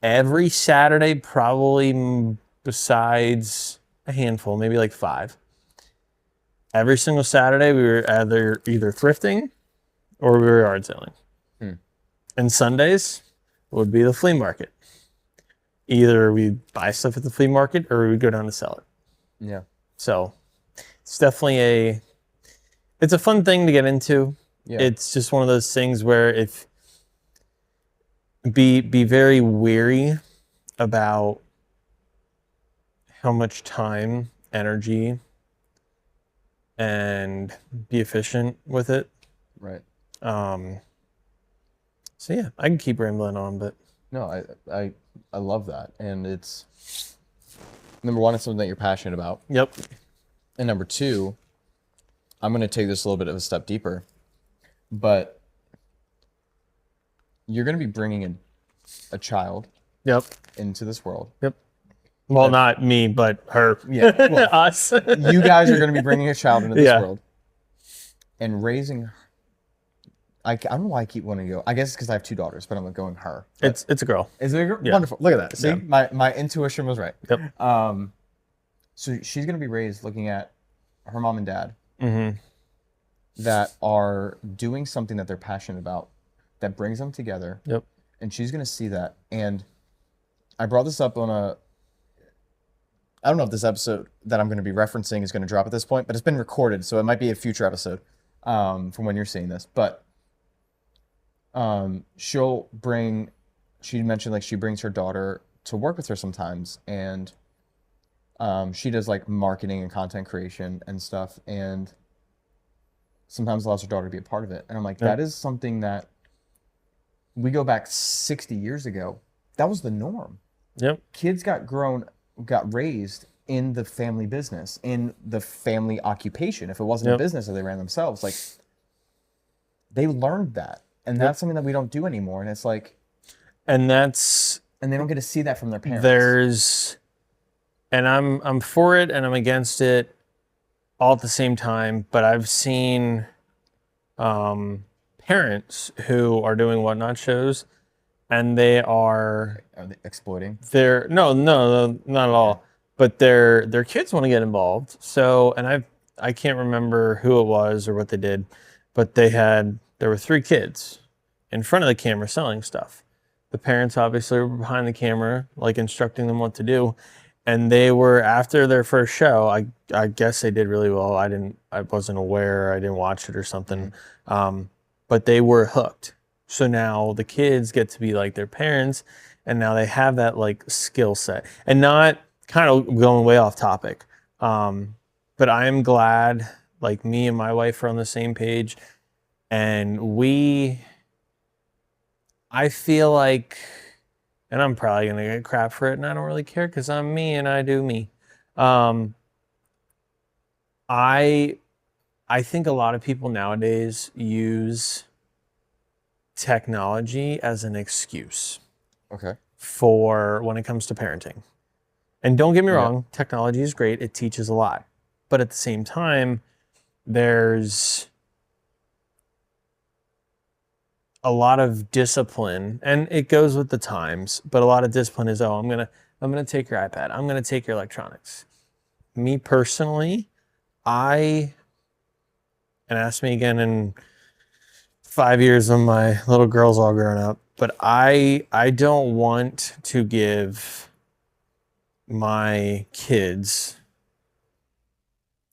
every Saturday, probably besides a handful, maybe like 5, every single Saturday we were either thrifting or we were yard selling. And Sundays would be the flea market. Either we buy stuff at the flea market or we go down to sell it. Yeah. So it's definitely it's a fun thing to get into. Yeah. It's just one of those things where be very wary about how much time, energy, and be efficient with it. Right. So yeah, I can keep rambling on, but no, I love that, and it's number one, it's something that you're passionate about. Yep. And number two, I'm going to take this a little bit of a step deeper, but you're going to be bringing a child. Yep. Into this world. Yep. Well, not me, but her. Yeah. Well, us. You guys are going to be bringing a child into this world and raising her. I don't know why I keep wanting to go. I guess it's because I have 2 daughters, but I'm going her. It's a girl. Is it a girl? Yeah. Wonderful. Look at that. See, yeah. my intuition was right. Yep. So she's going to be raised looking at her mom and dad that are doing something that they're passionate about, that brings them together. Yep. And she's going to see that. And I brought this up on I don't know if this episode that I'm going to be referencing is going to drop at this point, but it's been recorded, so it might be a future episode from when you're seeing this. But she mentioned she brings her daughter to work with her sometimes, and she does marketing and content creation and stuff, and sometimes allows her daughter to be a part of it. And I'm like, that is something that we go back 60 years ago. That was the norm. Yep. Kids got raised in the family business, in the family occupation. If it wasn't a business or they ran themselves, they learned that. And that's something that we don't do anymore. And it's and they don't get to see that from their parents. And I'm for it and I'm against it all at the same time. But I've seen parents who are doing whatnot shows, and they are they exploiting? No, not at all. But their kids want to get involved. So, and I can't remember who it was or what they did, but there were 3 kids in front of the camera selling stuff. The parents obviously were behind the camera, instructing them what to do. And they were, after their first show, I guess they did really well. I wasn't aware, I didn't watch it or something. But they were hooked. So now the kids get to be like their parents, and now they have that skill set. And not kind of going way off topic, but I am glad me and my wife are on the same page, and I feel and I'm probably gonna get crap for it, and I don't really care because I'm me and I do me. I think a lot of people nowadays use technology as an excuse Okay. for when it comes to parenting. And don't get me Yeah. wrong, technology is great. It teaches a lot. But at the same time, there's a lot of discipline, and it goes with the times, but a lot of discipline is, I'm gonna take your iPad. I'm gonna take your electronics. Me personally, and ask me again in 5 years when my little girl's all grown up, but I don't want to give my kids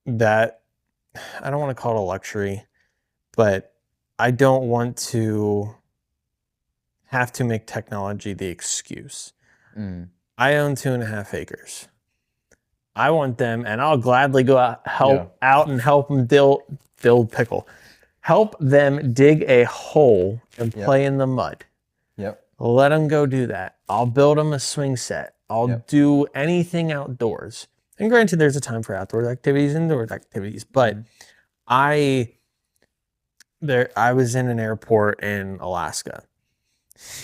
that, I don't want to call it a luxury, but I don't want to have to make technology the excuse. I own 2.5 acres. I want them, and I'll gladly go out and help them help them dig a hole and play in the mud. Yep. Let them go do that. I'll build them a swing set. I'll do anything outdoors. And granted, there's a time for outdoor activities, indoor activities, but I was in an airport in Alaska.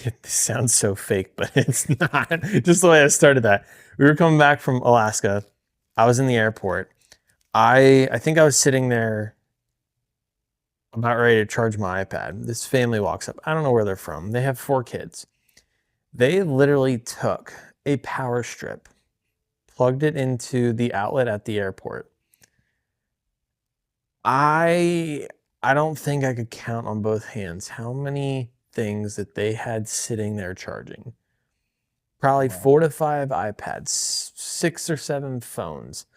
It sounds so fake, but it's not. Just the way I started that. We were coming back from Alaska. I was in the airport. I think I was sitting there about ready to charge my iPad. This family walks up. I don't know where they're from. They have 4 kids. They literally took a power strip, plugged it into the outlet at the airport. I don't think I could count on both hands how many things that they had sitting there charging. Probably 4 to 5 iPads, 6 or 7 phones.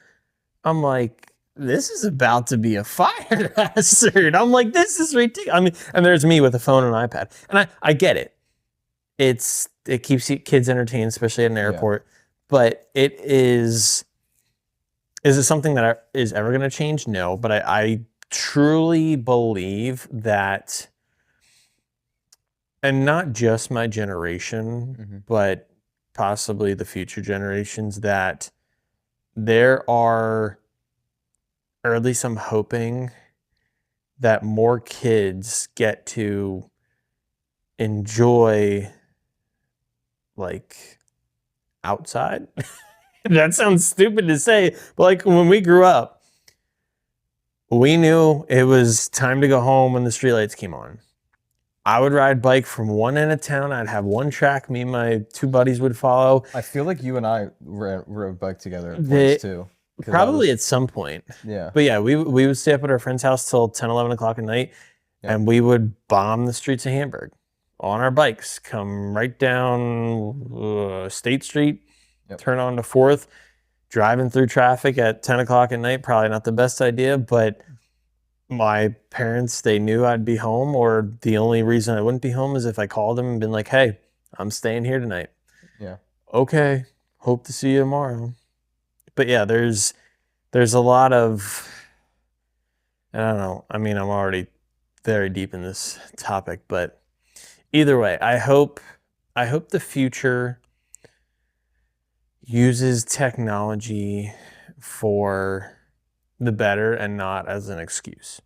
I'm like, this is about to be a fire hazard. I'm like, this is ridiculous. I mean, and there's me with a phone and an iPad. And I get it. It keeps kids entertained, especially at an airport. But is it something that is ever going to change? No. But I truly believe that, and not just my generation, but possibly the future generations, that there are, or at least I'm hoping, that more kids get to enjoy, like, outside. That sounds stupid to say, but like when we grew up, we knew it was time to go home when the streetlights came on. I would ride bike from one end of town. I'd have one track. Me and my 2 buddies would follow. I feel like you and I rode bike together at points too. Probably at some point. Yeah. But yeah, we would stay up at our friend's house till 10, 11 o'clock at night, and we would bomb the streets of Hamburg on our bikes, come right down State Street, turn on to 4th, driving through traffic at 10 o'clock at night. Probably not the best idea, but my parents, they knew I'd be home, or the only reason I wouldn't be home is if I called them and been like, hey, I'm staying here tonight. Yeah. Okay. Hope to see you tomorrow. But yeah, there's a lot of, I don't know. I mean, I'm already very deep in this topic, but either way, I hope the future uses technology for the better and not as an excuse.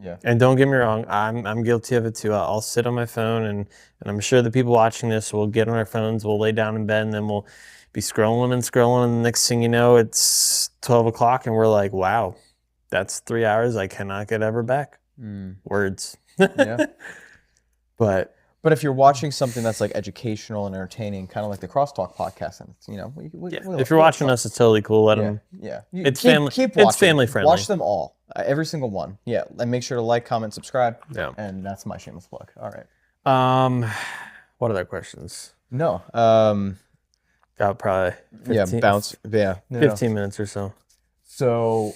Yeah. And don't get me wrong, I'm guilty of it too. I'll sit on my phone, and I'm sure the people watching this will get on our phones, we'll lay down in bed, and then we'll be scrolling and scrolling, and the next thing you know, it's 12 o'clock, and we're like, wow, that's 3 hours I cannot get ever back. Words. Yeah. But if you're watching something that's like educational and entertaining, kind of like the Crosstalk podcast, and if you're watching us, it's totally cool. Let them. Yeah. It's keep family. watching. It's family friendly. Watch them all, every single one. Yeah, and make sure to like, comment, subscribe. Yeah. And that's my shameless plug. All right. What other questions? No. Got probably 15, bounce. Yeah. 15 minutes or so. So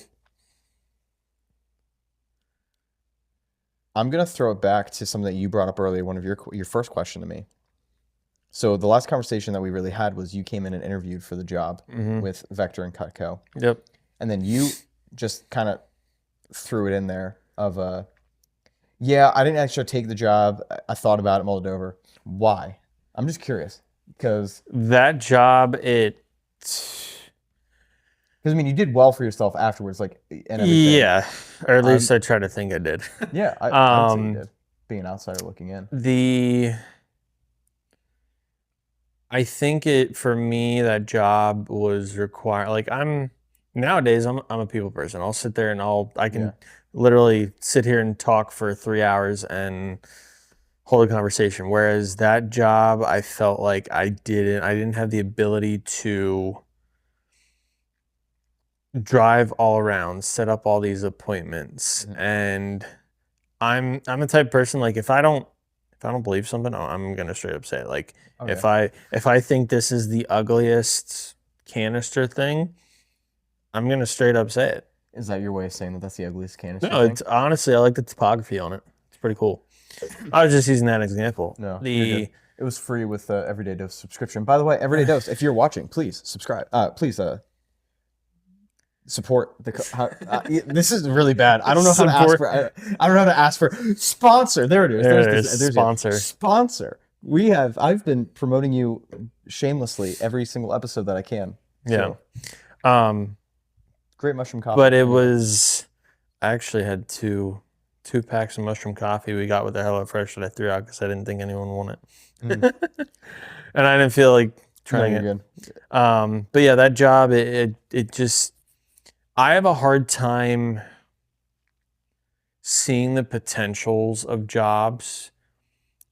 I'm gonna throw it back to something that you brought up earlier. One of your first question to me. So the last conversation that we really had was you came in and interviewed for the job with Vector and Cutco. Yep. And then you just kind of threw it in there of I didn't actually take the job. I thought about it, mulled it over. Why? I'm just curious because that job, Because I mean, you did well for yourself afterwards, like and everything. Yeah, or at least I try to think I did. Yeah, I would say you did. Being an outsider looking in. I think for me, that job was required. Like nowadays, I'm a people person. I'll sit there and I can literally sit here and talk for 3 hours and hold a conversation. Whereas that job, I felt like I didn't have the ability to drive all around, set up all these appointments. And I'm a type of person, like if I don't believe something, I'm gonna straight up say it. Like if I think this is the ugliest canister thing, I'm gonna straight up say it. Is that your way of saying that that's the ugliest canister No, thing? it's honestly, I like the topography on it. It's pretty cool. I was just using that example. No, it was free with the Everyday Dose subscription. By the way, Everyday Dose, if you're watching, please subscribe. Please support the. This is really bad. I don't know how to ask for. I don't know how to ask for sponsor. There it is. There's sponsor. Sponsor. I've been promoting you shamelessly every single episode that I can. Yeah. So. Great mushroom coffee. But I actually had two packs of mushroom coffee we got with the HelloFresh that I threw out because I didn't think anyone wanted it. And I didn't feel like trying it. Good. But yeah, that job, it just, I have a hard time seeing the potentials of jobs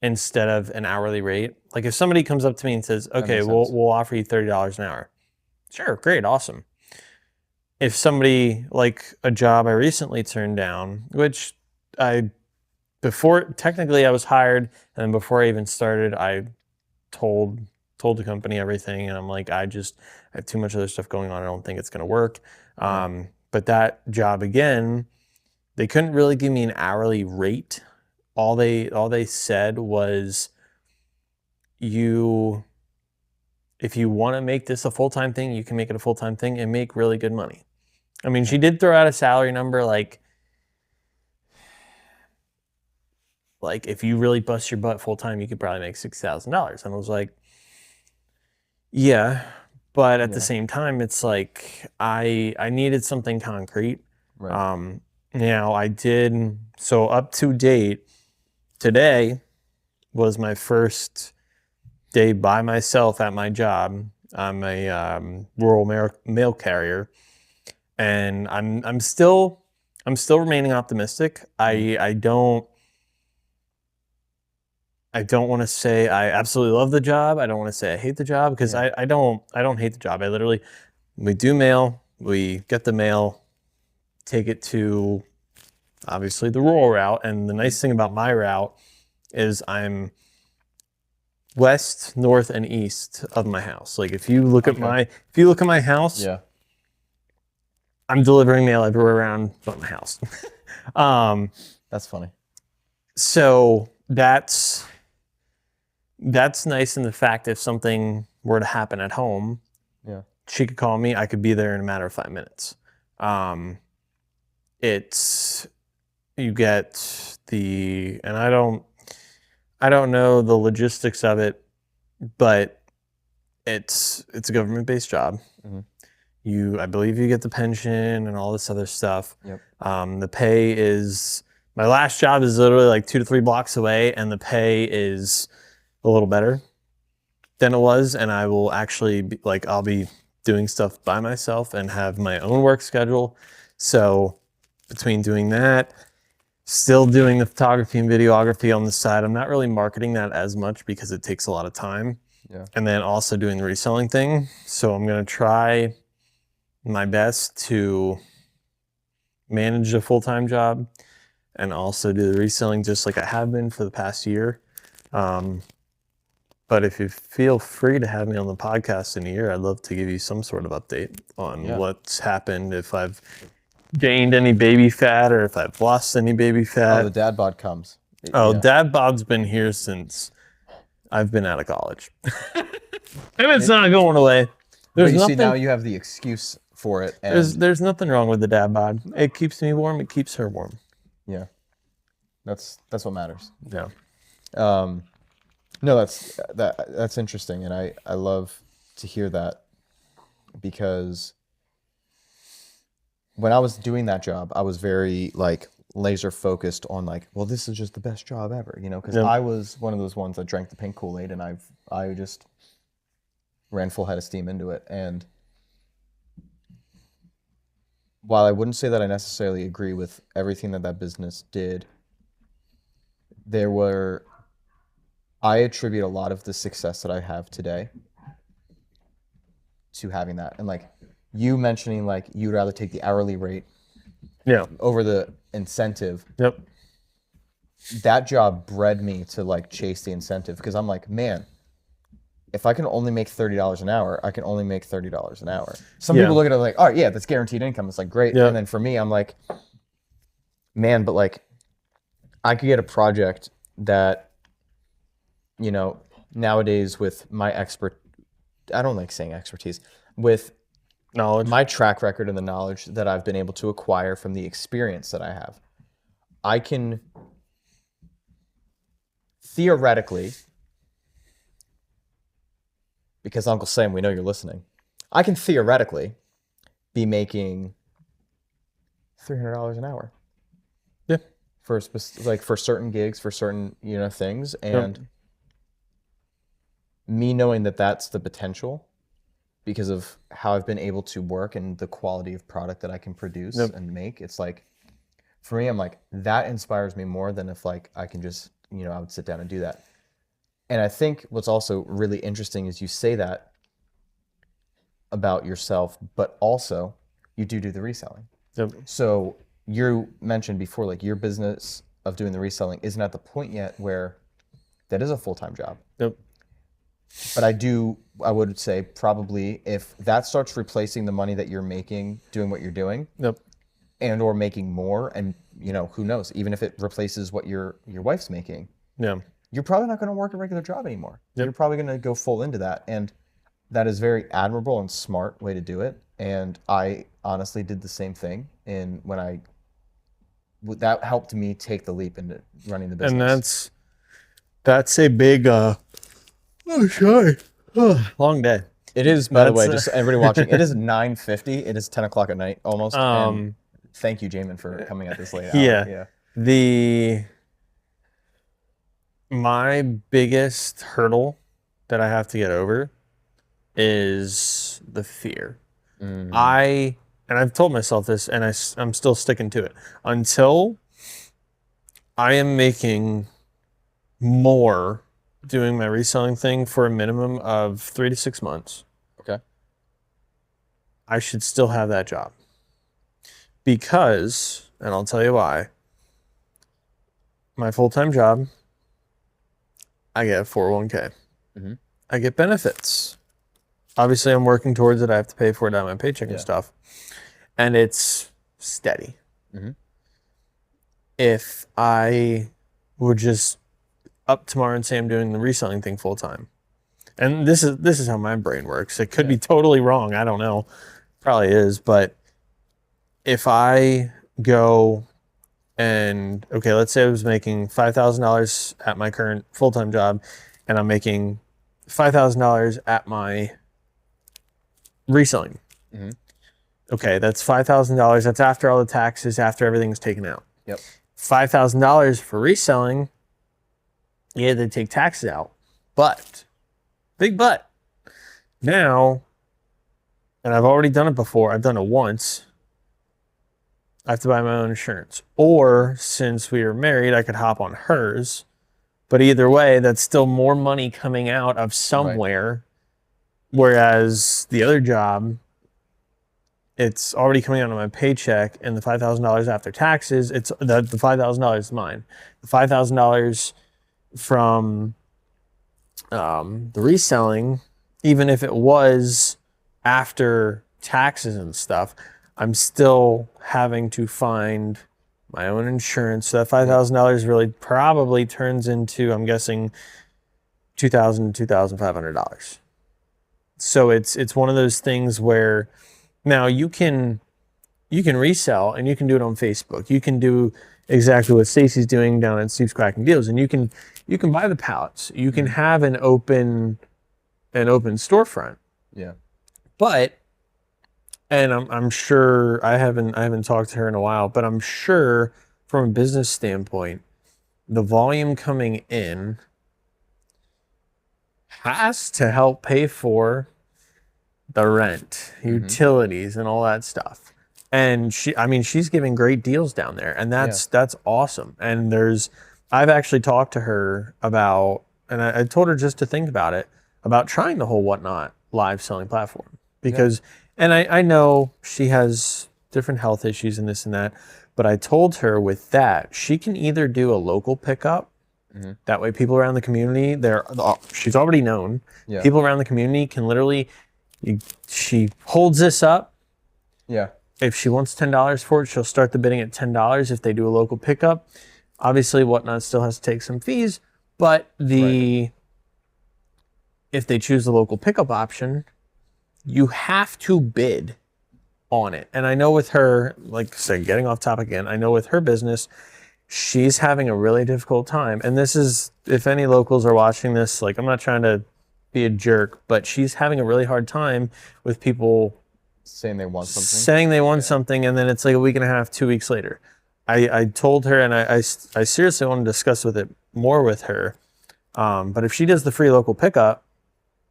instead of an hourly rate. Like if somebody comes up to me and says, okay, we'll offer you $30 an hour. Sure, great, awesome. If somebody, like a job I recently turned down, which technically I was hired, and then before I even started, I told the company everything, and I'm like, I have too much other stuff going on. I don't think it's gonna work. But that job again, they couldn't really give me an hourly rate. All they said was, if you want to make this a full-time thing, you can make it a full-time thing and make really good money. I mean, she did throw out a salary number like if you really bust your butt full-time, you could probably make $6,000. And I was like, yeah, but at the same time, it's like I needed something concrete. Right. Now I did, so up to date, today was my first day by myself at my job. I'm a rural mail carrier, and I'm still remaining optimistic. I don't want to say I absolutely love the job. I don't want to say I hate the job, because I don't hate the job. We do mail, we get the mail, take it to obviously the rural route. And the nice thing about my route is I'm west, north, and east of my house. Like if you look at my house, I'm delivering mail everywhere around but my house. That's funny. So that's nice in the fact if something were to happen at home, she could call me, I could be there in a matter of 5 minutes. You get and I don't know the logistics of it, but it's a government-based job. I believe you get the pension and all this other stuff. The pay is, my last job is literally like 2 to 3 blocks away, and the pay is a little better than it was. And I will actually I'll be doing stuff by myself and have my own work schedule. So between doing that, still doing the photography and videography on the side, I'm not really marketing that as much because it takes a lot of time. And then also doing the reselling thing. So I'm going to try my best to manage a full-time job and also do the reselling just like I have been for the past year. But if you feel free to have me on the podcast in a year, I'd love to give you some sort of update on what's happened, if I've gained any baby fat or if I've lost any baby fat. Oh, the dad bod comes. Dad bod's been here since I've been out of college. And it's not going away. But you see, now you have the excuse for it. And there's nothing wrong with the dad bod. It keeps me warm. It keeps her warm. Yeah, that's what matters. Yeah. No, that's interesting, and I love to hear that, because when I was doing that job, I was very like laser focused on like, well, this is just the best job ever, you know, because I was one of those ones that drank the pink Kool-Aid, and I just ran full head of steam into it. And while I wouldn't say that I necessarily agree with everything that business did, I attribute a lot of the success that I have today to having that. And like you mentioning like you'd rather take the hourly rate over the incentive. Yep. That job bred me to like chase the incentive, because I'm like, man, if I can only make $30 an hour, I can only make $30 an hour. Some people look at it like, oh yeah, that's guaranteed income. It's like, great. And then for me, I'm like, man, but like I could get a project that, you know, nowadays with my I don't like saying expertise, with knowledge, my track record and the knowledge that I've been able to acquire from the experience that I have, I can theoretically, because Uncle Sam, we know you're listening, I can theoretically be making $300 an hour. Yeah. For certain gigs, for certain, you know, things. And me knowing that that's the potential because of how I've been able to work and the quality of product that I can produce and make, it's like, for me, I'm like, that inspires me more than if like I can just, you know, I would sit down and do that. And I think what's also really interesting is you say that about yourself, but also you do the reselling. Yep. So you mentioned before, like your business of doing the reselling isn't at the point yet where that is a full-time job. Yep. But I would say probably if that starts replacing the money that you're making doing what you're doing, and or making more, and you know, who knows, even if it replaces what your wife's making, you're probably not going to work a regular job anymore. You're probably going to go full into that. And that is very admirable and smart way to do it. And I honestly did the same thing. And that helped me take the leap into running the business. And that's a big, long day. It is, by the way, just everybody watching, it is 9:50. It is 10 o'clock at night almost. And thank you, Jamin, for coming at this late hour. My biggest hurdle that I have to get over is the fear. And I've told myself this, and I'm still sticking to it. Until I am making more doing my reselling thing for a minimum of 3 to 6 months, I should still have that job. Because, and I'll tell you why, my full-time job, I get a 401k. I get benefits. Obviously, I'm working towards it. I have to pay for it out of my paycheck and stuff. And it's steady. If I would just up tomorrow and say I'm doing the reselling thing full-time, and this is how my brain works. It could be totally wrong. I don't know. Probably is. But if I go and, okay, let's say I was making $5,000 at my current full-time job, and I'm making $5,000 at my reselling. Okay, that's $5,000. That's after all the taxes, after everything's taken out. $5,000 for reselling, they take taxes out. But, big but, now, and I've already done it before, I've done it once, I have to buy my own insurance. Or, since we were married, I could hop on hers. But either way, that's still more money coming out of somewhere. Whereas the other job, it's already coming out of my paycheck, and the $5,000 after taxes, the $5,000 is mine. The $5,000 from the reselling, even if it was after taxes and stuff, I'm still having to find my own insurance. So that $5,000 really probably turns into, I'm guessing, $2,000 to $2,500. So it's one of those things where now you can resell, and you can do it on Facebook. You can do exactly what Stacy's doing down at Steve's Cracking Deals, and you can buy the pallets. You can have an open storefront. But And I'm sure I haven't talked to her in a while, but I'm sure from a business standpoint, the volume coming in has to help pay for the rent, utilities, and all that stuff. And she's giving great deals down there, and that's awesome. And I've actually talked to her about, and I told her just to think about it, about trying the whole Whatnot live selling platform because, and I know she has different health issues and this and that, but I told her with that she can either do a local pickup. That way, people around the community, she's already known. Yeah. People around the community can literally. She holds this up. Yeah. If she wants $10 for it, she'll start the bidding at $10 if they do a local pickup. Obviously, Whatnot still has to take some fees, but if they choose the local pickup option, you have to bid on it. And I know with her, like I said, getting off topic again, I know with her business, she's having a really difficult time. And this is, if any locals are watching this, like I'm not trying to be a jerk, but she's having a really hard time with people saying they want something, and then it's like a week and a half, 2 weeks later. I told her, and I seriously want to discuss more with her. But if she does the free local pickup,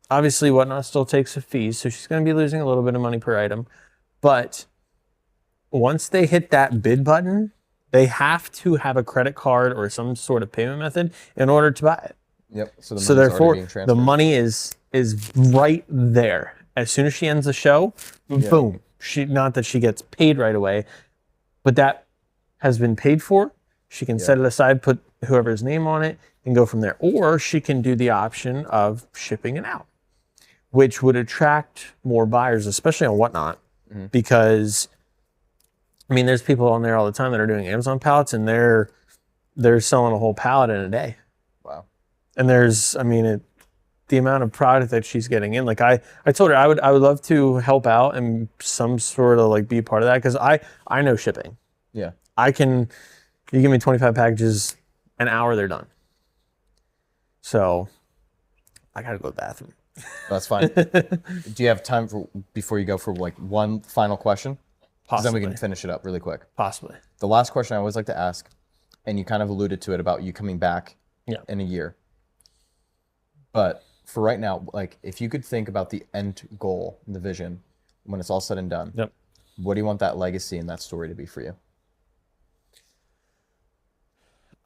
obviously Whatnot still takes a fee, so she's going to be losing a little bit of money per item. But once they hit that bid button, they have to have a credit card or some sort of payment method in order to buy it. Yep. So therefore, the money is right there. As soon as she ends the show, boom. Not that she gets paid right away, but that has been paid for. She can set it aside, put whoever's name on it, and go from there. Or she can do the option of shipping it out, which would attract more buyers, especially on Whatnot, because there's people on there all the time that are doing Amazon pallets, and they're selling a whole pallet in a day. Wow. And the amount of product that she's getting in, like I told her I would love to help out and some sort of like be a part of that, because I know shipping. Yeah. You give me 25 packages, an hour, they're done. So I gotta go to the bathroom. That's fine. Do you have time before you go for like one final question? Possibly. Then we can finish it up really quick. Possibly. The last question I always like to ask, and you kind of alluded to it about you coming back in a year. But for right now, like if you could think about the end goal, the vision, when it's all said and done, what do you want that legacy and that story to be for you?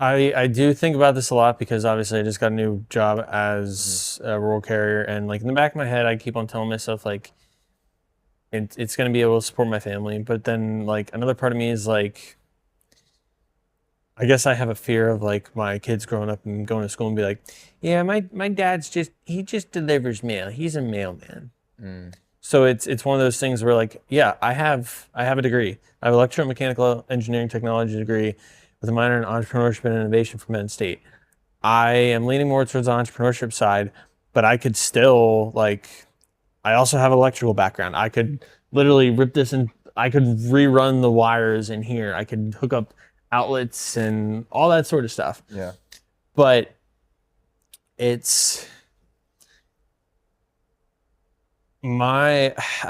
I do think about this a lot because obviously I just got a new job as a rural carrier, and like in the back of my head, I keep on telling myself like it's going to be able to support my family. But then like another part of me is like, I guess I have a fear of like my kids growing up and going to school and be like, yeah, my dad's he just delivers mail. He's a mailman. So it's one of those things where like, yeah, I have a degree. I have an electromechanical engineering technology degree with a minor in entrepreneurship and innovation from Penn State. I am leaning more towards the entrepreneurship side, but I could still I also have an electrical background. I could literally rip this and I could rerun the wires in here. I could hook up outlets and all that sort of stuff. Yeah. But I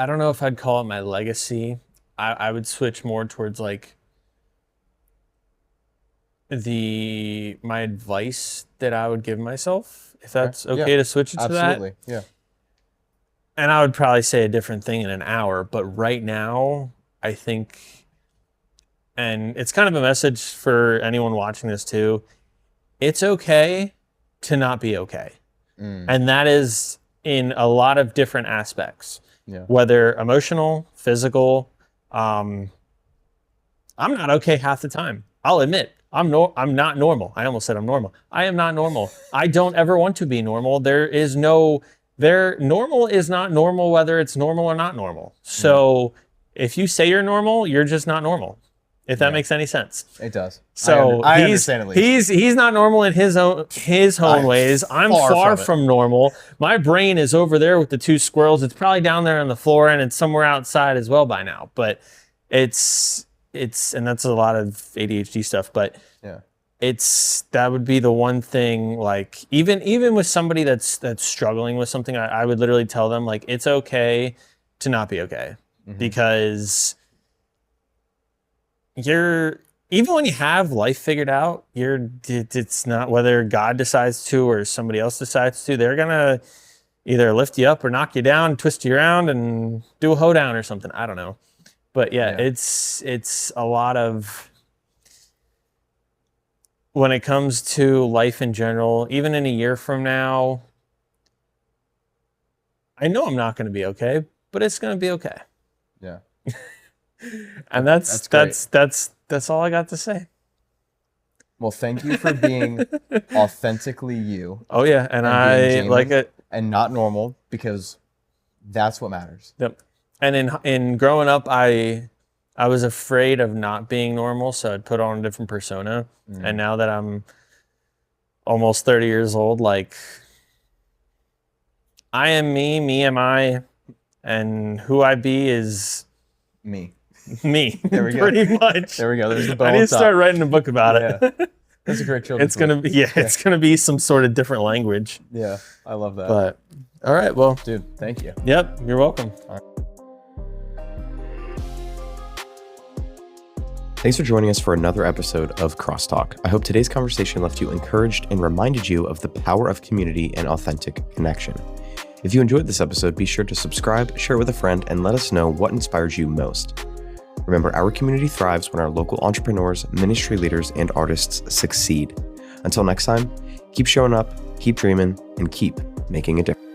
don't know if I'd call it my legacy. I would switch more towards like my advice that I would give myself, if that's okay to switch it to that. Absolutely. Yeah. And I would probably say a different thing in an hour, but right now I think, and it's kind of a message for anyone watching this too, it's okay to not be okay. And that is in a lot of different aspects, whether emotional, physical. I'm not okay half the time. I'll admit I'm not normal. I almost said I'm normal. I am not normal. I don't ever want to be normal. Normal is not normal, whether it's normal or not normal. So if you say you're normal, you're just not normal. If that makes any sense. It does. So I understand at least. He's not normal in his own ways. I'm far from normal. My brain is over there with the two squirrels. It's probably down there on the floor, and it's somewhere outside as well by now. But it's and that's a lot of ADHD stuff. But that would be the one thing. Like even with somebody that's struggling with something, I would literally tell them like it's okay to not be okay. because even when you have life figured out, it's not whether God decides to or somebody else decides to, they're gonna either lift you up or knock you down, twist you around and do a hoedown or something. I don't know. But yeah. It's a lot of, when it comes to life in general, even in a year from now, I know I'm not going to be okay, but it's going to be okay. Yeah. And that's all I got to say. Well, thank you for being authentically you. Oh yeah, and I like it. And not normal, because that's what matters. Yep. And in growing up, I was afraid of not being normal, so I'd put on a different persona. And now that I'm almost 30 years old, like, I am me am I, and who I be is me. There we go. Pretty much. There we go. There's the bow. I need to start writing a book about it. That's a great children's book. It's gonna be some sort of different language. Yeah, I love that. But all right, well, dude, thank you. Yep, you're welcome. Thanks for joining us for another episode of Crosstalk. I hope today's conversation left you encouraged and reminded you of the power of community and authentic connection. If you enjoyed this episode, be sure to subscribe, share it with a friend, and let us know what inspires you most. Remember, our community thrives when our local entrepreneurs, ministry leaders, and artists succeed. Until next time, keep showing up, keep dreaming, and keep making a difference.